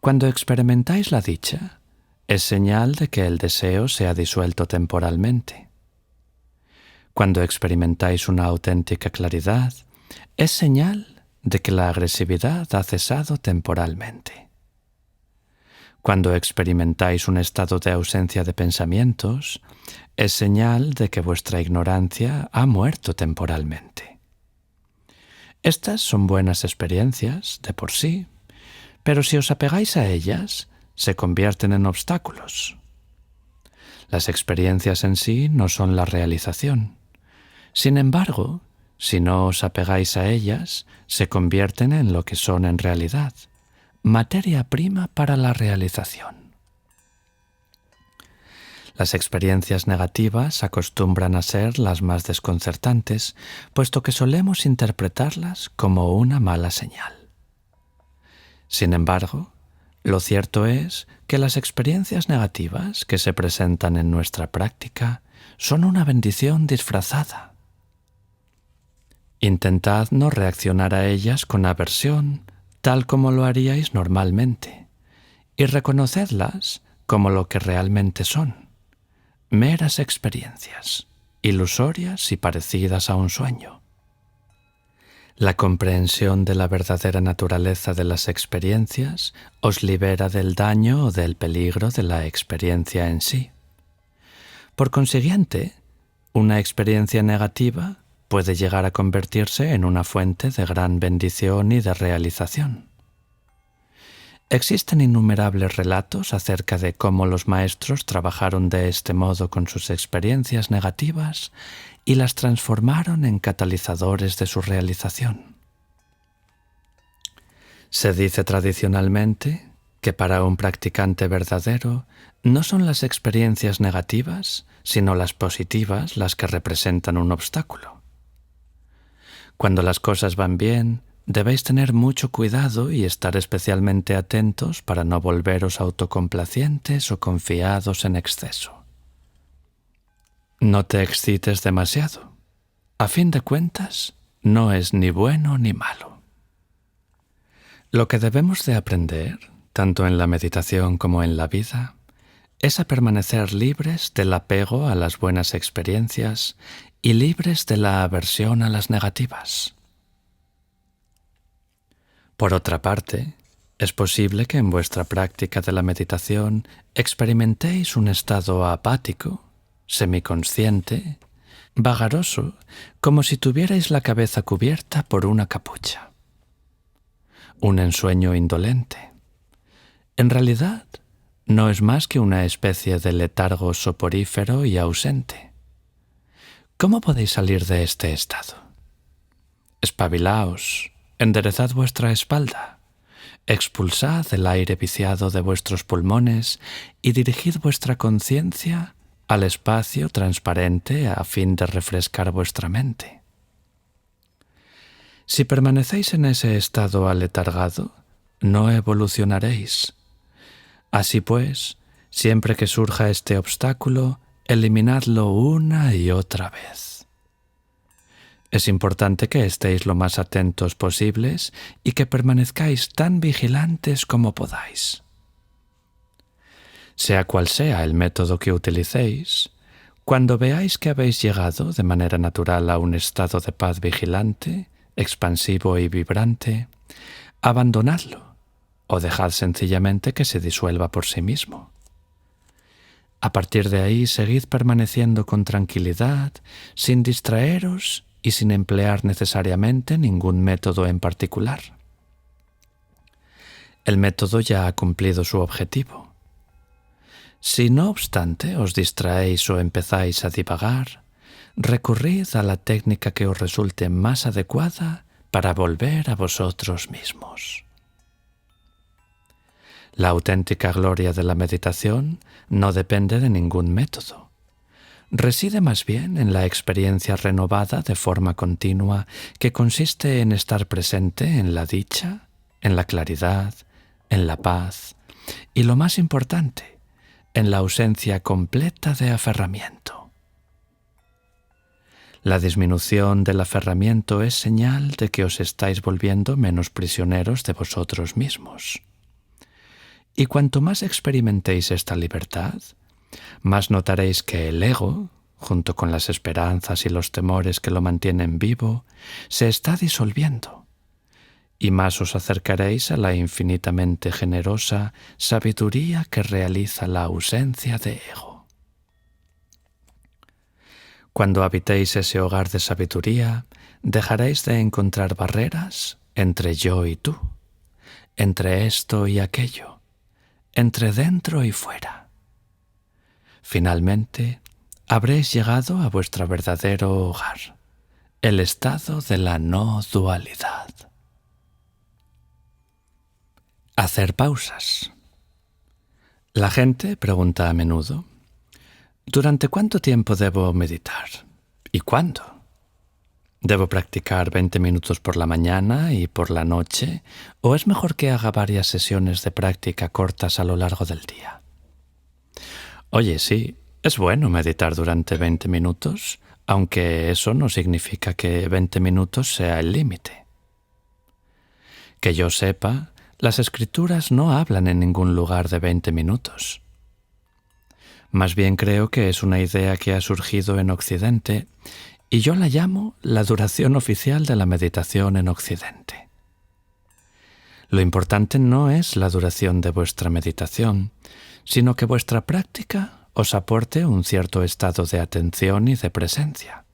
Cuando experimentáis la dicha, es señal de que el deseo se ha disuelto temporalmente. Cuando experimentáis una auténtica claridad, es señal de que la agresividad ha cesado temporalmente. Cuando experimentáis un estado de ausencia de pensamientos, es señal de que vuestra ignorancia ha muerto temporalmente. Estas son buenas experiencias de por sí, pero si os apegáis a ellas, se convierten en obstáculos. Las experiencias en sí no son la realización. Sin embargo, si no os apegáis a ellas, se convierten en lo que son en realidad, materia prima para la realización. Las experiencias negativas acostumbran a ser las más desconcertantes, puesto que solemos interpretarlas como una mala señal. Sin embargo, lo cierto es que las experiencias negativas que se presentan en nuestra práctica son una bendición disfrazada. Intentad no reaccionar a ellas con aversión, tal como lo haríais normalmente, y reconocedlas como lo que realmente son, meras experiencias, ilusorias y parecidas a un sueño. La comprensión de la verdadera naturaleza de las experiencias os libera del daño o del peligro de la experiencia en sí. Por consiguiente, una experiencia negativa puede llegar a convertirse en una fuente de gran bendición y de realización. Existen innumerables relatos acerca de cómo los maestros trabajaron de este modo con sus experiencias negativas y las transformaron en catalizadores de su realización. Se dice tradicionalmente que para un practicante verdadero no son las experiencias negativas, sino las positivas las que representan un obstáculo. Cuando las cosas van bien, debéis tener mucho cuidado y estar especialmente atentos para no volveros autocomplacientes o confiados en exceso. No te excites demasiado. A fin de cuentas, no es ni bueno ni malo. Lo que debemos de aprender, tanto en la meditación como en la vida, es a permanecer libres del apego a las buenas experiencias y libres de la aversión a las negativas. Por otra parte, es posible que en vuestra práctica de la meditación experimentéis un estado apático, semiconsciente, vagaroso, como si tuvierais la cabeza cubierta por una capucha. Un ensueño indolente. En realidad, no es más que una especie de letargo soporífero y ausente. ¿Cómo podéis salir de este estado? Espabilaos, enderezad vuestra espalda, expulsad el aire viciado de vuestros pulmones y dirigid vuestra conciencia al espacio transparente a fin de refrescar vuestra mente. Si permanecéis en ese estado aletargado, no evolucionaréis. Así pues, siempre que surja este obstáculo, eliminadlo una y otra vez. Es importante que estéis lo más atentos posibles y que permanezcáis tan vigilantes como podáis. Sea cual sea el método que utilicéis, cuando veáis que habéis llegado de manera natural a un estado de paz vigilante, expansivo y vibrante, abandonadlo o dejad sencillamente que se disuelva por sí mismo. A partir de ahí, seguid permaneciendo con tranquilidad, sin distraeros y sin emplear necesariamente ningún método en particular. El método ya ha cumplido su objetivo. Si no obstante os distraéis o empezáis a divagar, recurrid a la técnica que os resulte más adecuada para volver a vosotros mismos. La auténtica gloria de la meditación no depende de ningún método. Reside más bien en la experiencia renovada de forma continua que consiste en estar presente en la dicha, en la claridad, en la paz y, lo más importante, en la ausencia completa de aferramiento. La disminución del aferramiento es señal de que os estáis volviendo menos prisioneros de vosotros mismos. Y cuanto más experimentéis esta libertad, más notaréis que el ego, junto con las esperanzas y los temores que lo mantienen vivo, se está disolviendo, y más os acercaréis a la infinitamente generosa sabiduría que realiza la ausencia de ego. Cuando habitéis ese hogar de sabiduría, dejaréis de encontrar barreras entre yo y tú, entre esto y aquello, entre dentro y fuera. Finalmente, habréis llegado a vuestro verdadero hogar, el estado de la no dualidad. Hacer pausas. La gente pregunta a menudo, ¿durante cuánto tiempo debo meditar? ¿Y cuándo? ¿Debo practicar 20 minutos por la mañana y por la noche? ¿O es mejor que haga varias sesiones de práctica cortas a lo largo del día? Oye, sí, es bueno meditar durante 20 minutos, aunque eso no significa que 20 minutos sea el límite. Que yo sepa, las escrituras no hablan en ningún lugar de 20 minutos. Más bien creo que es una idea que ha surgido en Occidente y yo la llamo la duración oficial de la meditación en Occidente. Lo importante no es la duración de vuestra meditación, sino que vuestra práctica os aporte un cierto estado de atención y de presencia,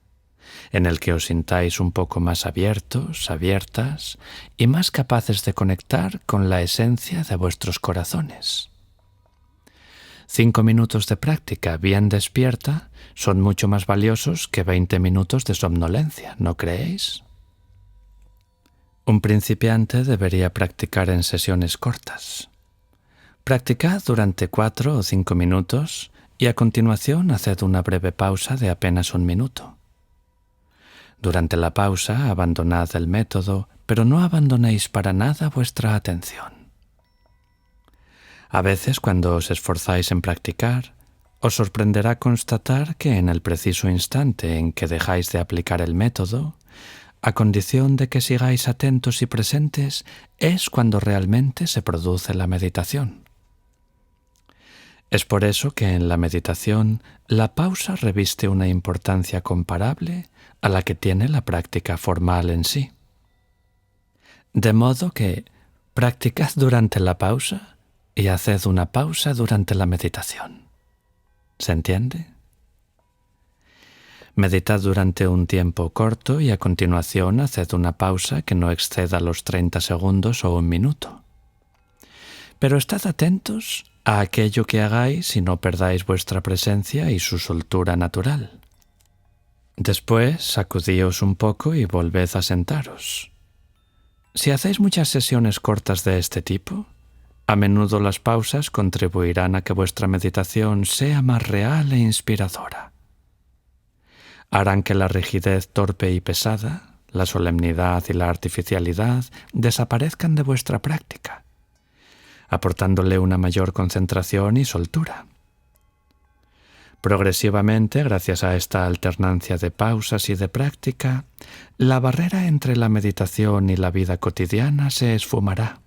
en el que os sintáis un poco más abiertos, abiertas y más capaces de conectar con la esencia de vuestros corazones. 5 minutos de práctica bien despierta son mucho más valiosos que 20 minutos de somnolencia, ¿no creéis? Un principiante debería practicar en sesiones cortas. Practicad durante 4 o 5 minutos y a continuación haced una breve pausa de apenas 1 minuto. Durante la pausa abandonad el método, pero no abandonéis para nada vuestra atención. A veces, cuando os esforzáis en practicar, os sorprenderá constatar que en el preciso instante en que dejáis de aplicar el método, a condición de que sigáis atentos y presentes, es cuando realmente se produce la meditación. Es por eso que en la meditación la pausa reviste una importancia comparable a la que tiene la práctica formal en sí. De modo que practicad durante la pausa y haced una pausa durante la meditación. ¿Se entiende? Meditad durante un tiempo corto y a continuación haced una pausa que no exceda los 30 segundos o 1 minuto. Pero estad atentos a aquello que hagáis y no perdáis vuestra presencia y su soltura natural. Después, sacudíos un poco y volved a sentaros. Si hacéis muchas sesiones cortas de este tipo, a menudo las pausas contribuirán a que vuestra meditación sea más real e inspiradora. Harán que la rigidez torpe y pesada, la solemnidad y la artificialidad desaparezcan de vuestra práctica, aportándole una mayor concentración y soltura. Progresivamente, gracias a esta alternancia de pausas y de práctica, la barrera entre la meditación y la vida cotidiana se esfumará.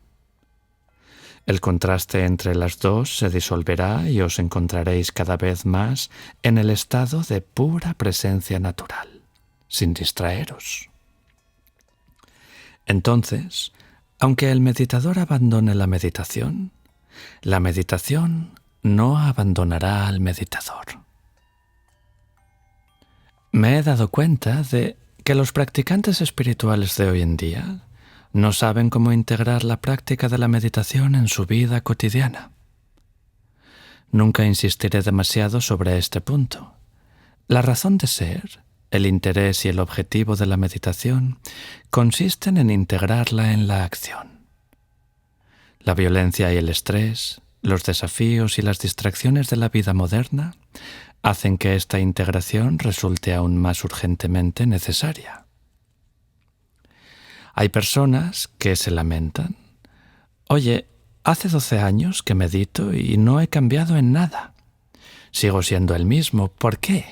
El contraste entre las dos se disolverá y os encontraréis cada vez más en el estado de pura presencia natural, sin distraeros. Entonces, aunque el meditador abandone la meditación no abandonará al meditador. Me he dado cuenta de que los practicantes espirituales de hoy en día no saben cómo integrar la práctica de la meditación en su vida cotidiana. Nunca insistiré demasiado sobre este punto. La razón de ser, el interés y el objetivo de la meditación consisten en integrarla en la acción. La violencia y el estrés, los desafíos y las distracciones de la vida moderna hacen que esta integración resulte aún más urgentemente necesaria. Hay personas que se lamentan. Oye, hace 12 años que medito y no he cambiado en nada. Sigo siendo el mismo. ¿Por qué?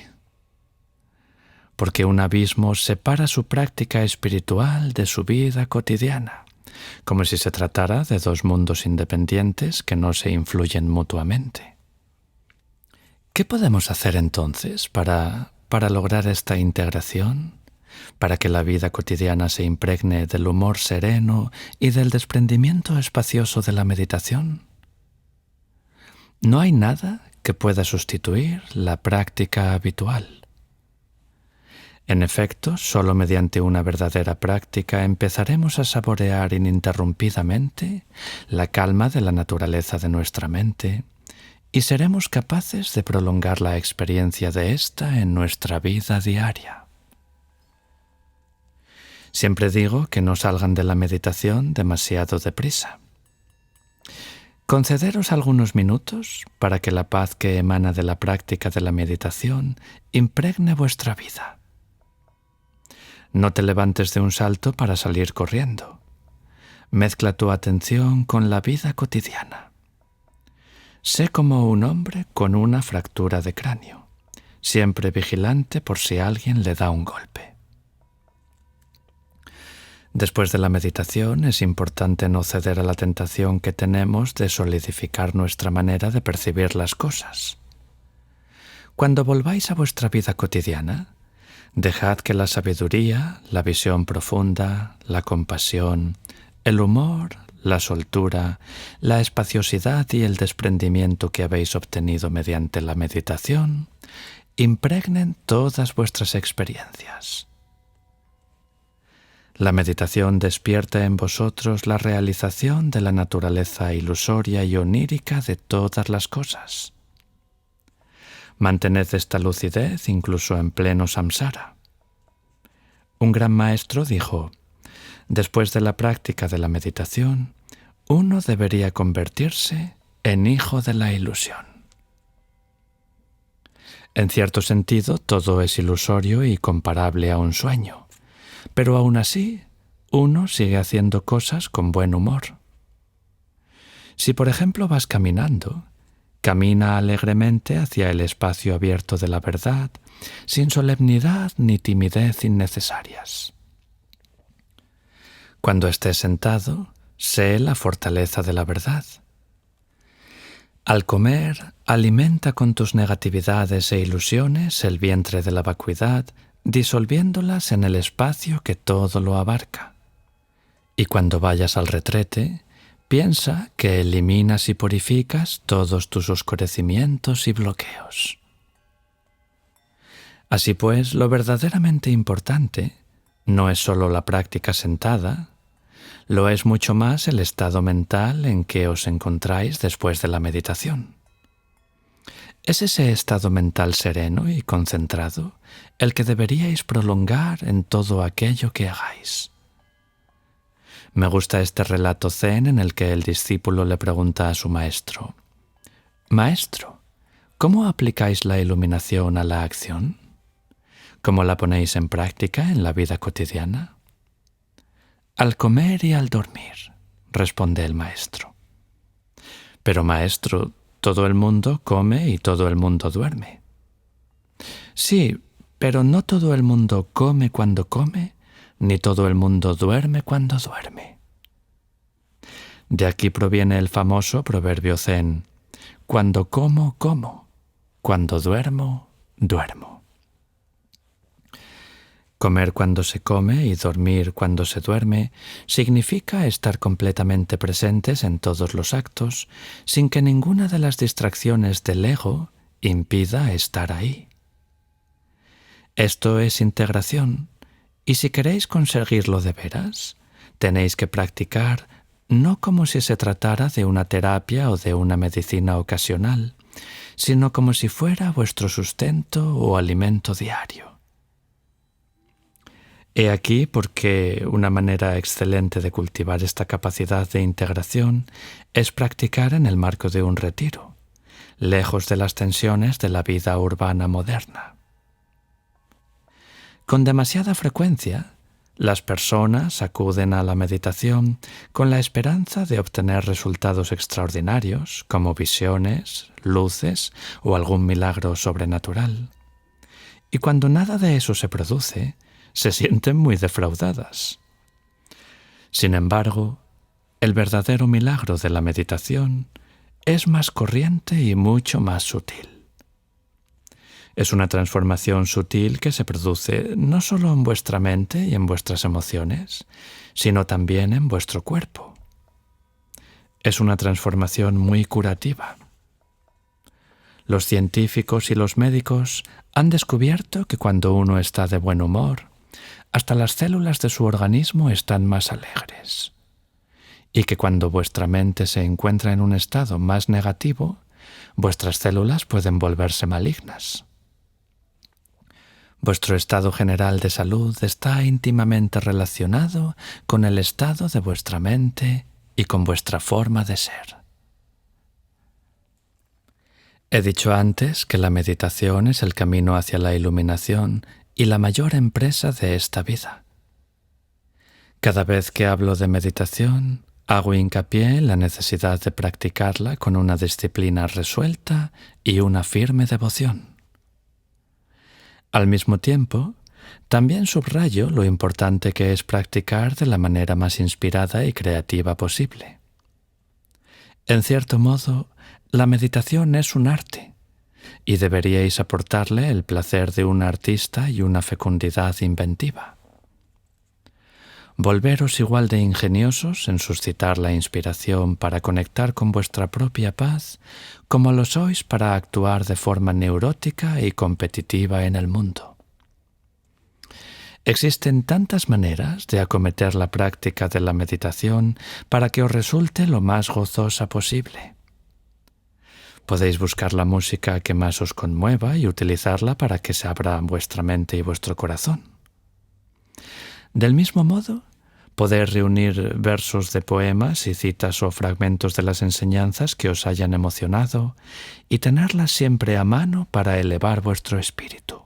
Porque un abismo separa su práctica espiritual de su vida cotidiana, como si se tratara de dos mundos independientes que no se influyen mutuamente. ¿Qué podemos hacer entonces para lograr esta integración? para que la vida cotidiana se impregne del humor sereno y del desprendimiento espacioso de la meditación. No hay nada que pueda sustituir la práctica habitual. En efecto, solo mediante una verdadera práctica empezaremos a saborear ininterrumpidamente la calma de la naturaleza de nuestra mente y seremos capaces de prolongar la experiencia de ésta en nuestra vida diaria. Siempre digo que no salgan de la meditación demasiado deprisa. Concederos algunos minutos para que la paz que emana de la práctica de la meditación impregne vuestra vida. No te levantes de un salto para salir corriendo. Mezcla tu atención con la vida cotidiana. Sé como un hombre con una fractura de cráneo, siempre vigilante por si alguien le da un golpe. Después de la meditación es importante no ceder a la tentación que tenemos de solidificar nuestra manera de percibir las cosas. Cuando volváis a vuestra vida cotidiana, dejad que la sabiduría, la visión profunda, la compasión, el humor, la soltura, la espaciosidad y el desprendimiento que habéis obtenido mediante la meditación impregnen todas vuestras experiencias. La meditación despierta en vosotros la realización de la naturaleza ilusoria y onírica de todas las cosas. Mantened esta lucidez incluso en pleno samsara. Un gran maestro dijo: después de la práctica de la meditación, uno debería convertirse en hijo de la ilusión. En cierto sentido, todo es ilusorio y comparable a un sueño. Pero aún así, uno sigue haciendo cosas con buen humor. Si, por ejemplo, vas caminando, camina alegremente hacia el espacio abierto de la verdad, sin solemnidad ni timidez innecesarias. Cuando estés sentado, sé la fortaleza de la verdad. Al comer, alimenta con tus negatividades e ilusiones el vientre de la vacuidad, disolviéndolas en el espacio que todo lo abarca. Y cuando vayas al retrete, piensa que eliminas y purificas todos tus oscurecimientos y bloqueos. Así pues, lo verdaderamente importante no es solo la práctica sentada, lo es mucho más el estado mental en que os encontráis después de la meditación. Es ese estado mental sereno y concentrado el que deberíais prolongar en todo aquello que hagáis. Me gusta este relato zen en el que el discípulo le pregunta a su maestro: «Maestro, ¿cómo aplicáis la iluminación a la acción? ¿Cómo la ponéis en práctica en la vida cotidiana?» «Al comer y al dormir», responde el maestro. «Pero maestro, todo el mundo come y todo el mundo duerme». «Sí, pero no todo el mundo come cuando come, ni todo el mundo duerme cuando duerme». De aquí proviene el famoso proverbio zen: «Cuando como, como; cuando duermo, duermo». Comer cuando se come y dormir cuando se duerme significa estar completamente presentes en todos los actos, sin que ninguna de las distracciones del ego impida estar ahí. Esto es integración, y si queréis conseguirlo de veras, tenéis que practicar no como si se tratara de una terapia o de una medicina ocasional, sino como si fuera vuestro sustento o alimento diario. He aquí porque una manera excelente de cultivar esta capacidad de integración es practicar en el marco de un retiro, lejos de las tensiones de la vida urbana moderna. Con demasiada frecuencia, las personas acuden a la meditación con la esperanza de obtener resultados extraordinarios, como visiones, luces o algún milagro sobrenatural. Y cuando nada de eso se produce, se sienten muy defraudadas. Sin embargo, el verdadero milagro de la meditación es más corriente y mucho más sutil. Es una transformación sutil que se produce no solo en vuestra mente y en vuestras emociones, sino también en vuestro cuerpo. Es una transformación muy curativa. Los científicos y los médicos han descubierto que cuando uno está de buen humor, hasta las células de su organismo están más alegres. Y que cuando vuestra mente se encuentra en un estado más negativo, vuestras células pueden volverse malignas. Vuestro estado general de salud está íntimamente relacionado con el estado de vuestra mente y con vuestra forma de ser. He dicho antes que la meditación es el camino hacia la iluminación y la mayor empresa de esta vida. Cada vez que hablo de meditación, hago hincapié en la necesidad de practicarla con una disciplina resuelta y una firme devoción. Al mismo tiempo, también subrayo lo importante que es practicar de la manera más inspirada y creativa posible. En cierto modo, la meditación es un arte, y deberíais aportarle el placer de un artista y una fecundidad inventiva. Volveros igual de ingeniosos en suscitar la inspiración para conectar con vuestra propia paz, como lo sois para actuar de forma neurótica y competitiva en el mundo. Existen tantas maneras de acometer la práctica de la meditación para que os resulte lo más gozosa posible. Podéis buscar la música que más os conmueva y utilizarla para que se abra vuestra mente y vuestro corazón. Del mismo modo, podéis reunir versos de poemas y citas o fragmentos de las enseñanzas que os hayan emocionado y tenerlas siempre a mano para elevar vuestro espíritu.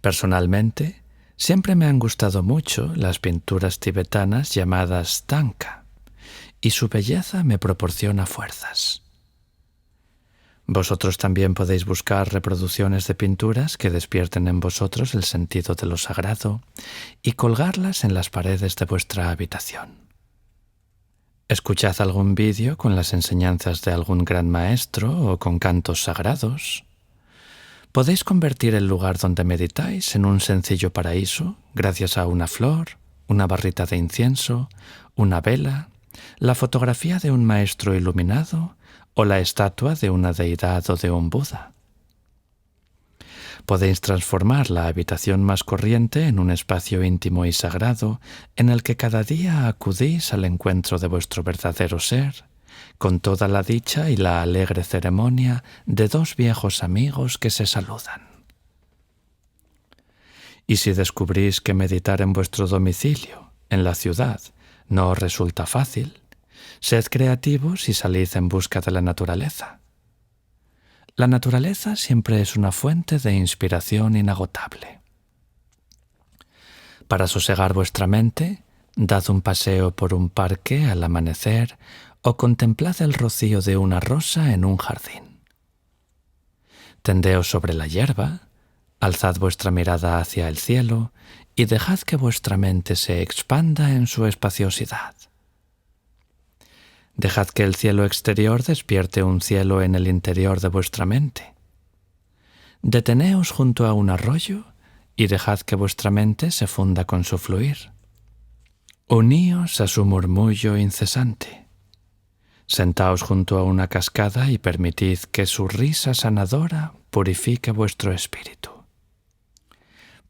Personalmente, siempre me han gustado mucho las pinturas tibetanas llamadas Thangka, y su belleza me proporciona fuerzas. Vosotros también podéis buscar reproducciones de pinturas que despierten en vosotros el sentido de lo sagrado y colgarlas en las paredes de vuestra habitación. Escuchad algún vídeo con las enseñanzas de algún gran maestro o con cantos sagrados. Podéis convertir el lugar donde meditáis en un sencillo paraíso gracias a una flor, una barrita de incienso, una vela, la fotografía de un maestro iluminado o la estatua de una deidad o de un Buda. Podéis transformar la habitación más corriente en un espacio íntimo y sagrado en el que cada día acudís al encuentro de vuestro verdadero ser, con toda la dicha y la alegre ceremonia de dos viejos amigos que se saludan. Y si descubrís que meditar en vuestro domicilio, en la ciudad, no os resulta fácil, sed creativos y salid en busca de la naturaleza. La naturaleza siempre es una fuente de inspiración inagotable. Para sosegar vuestra mente, dad un paseo por un parque al amanecer o contemplad el rocío de una rosa en un jardín. Tendeos sobre la hierba, alzad vuestra mirada hacia el cielo y dejad que vuestra mente se expanda en su espaciosidad. Dejad que el cielo exterior despierte un cielo en el interior de vuestra mente. Deteneos junto a un arroyo y dejad que vuestra mente se funda con su fluir. Uníos a su murmullo incesante. Sentaos junto a una cascada y permitid que su risa sanadora purifique vuestro espíritu.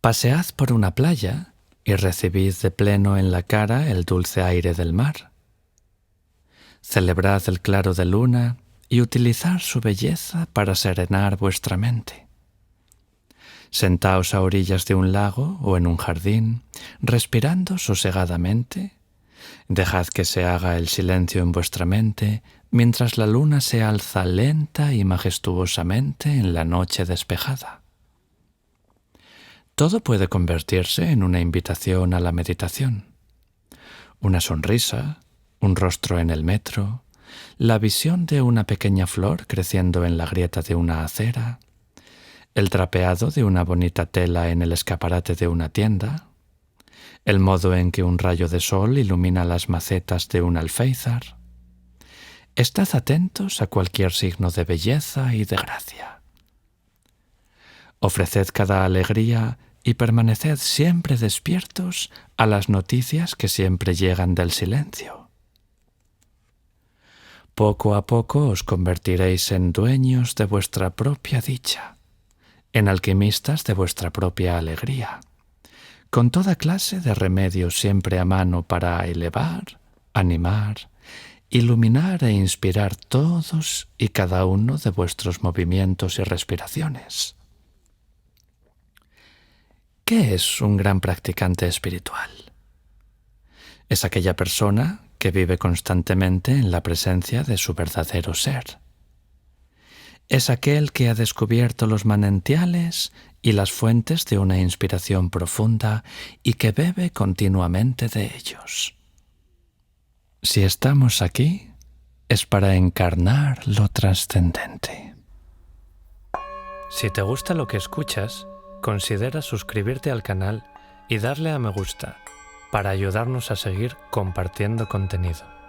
Pasead por una playa y recibid de pleno en la cara el dulce aire del mar. Celebrad el claro de luna y utilizad su belleza para serenar vuestra mente. Sentaos a orillas de un lago o en un jardín, respirando sosegadamente. Dejad que se haga el silencio en vuestra mente mientras la luna se alza lenta y majestuosamente en la noche despejada. Todo puede convertirse en una invitación a la meditación. Una sonrisa, un rostro en el metro, la visión de una pequeña flor creciendo en la grieta de una acera, el trapeado de una bonita tela en el escaparate de una tienda, el modo en que un rayo de sol ilumina las macetas de un alféizar. Estad atentos a cualquier signo de belleza y de gracia. Ofreced cada alegría y permaneced siempre despiertos a las noticias que siempre llegan del silencio. Poco a poco os convertiréis en dueños de vuestra propia dicha, en alquimistas de vuestra propia alegría, con toda clase de remedios siempre a mano para elevar, animar, iluminar e inspirar todos y cada uno de vuestros movimientos y respiraciones. ¿Qué es un gran practicante espiritual? Es aquella persona que vive constantemente en la presencia de su verdadero ser. Es aquel que ha descubierto los manantiales y las fuentes de una inspiración profunda y que bebe continuamente de ellos. Si estamos aquí, es para encarnar lo trascendente. Si te gusta lo que escuchas, considera suscribirte al canal y darle a me gusta para ayudarnos a seguir compartiendo contenido.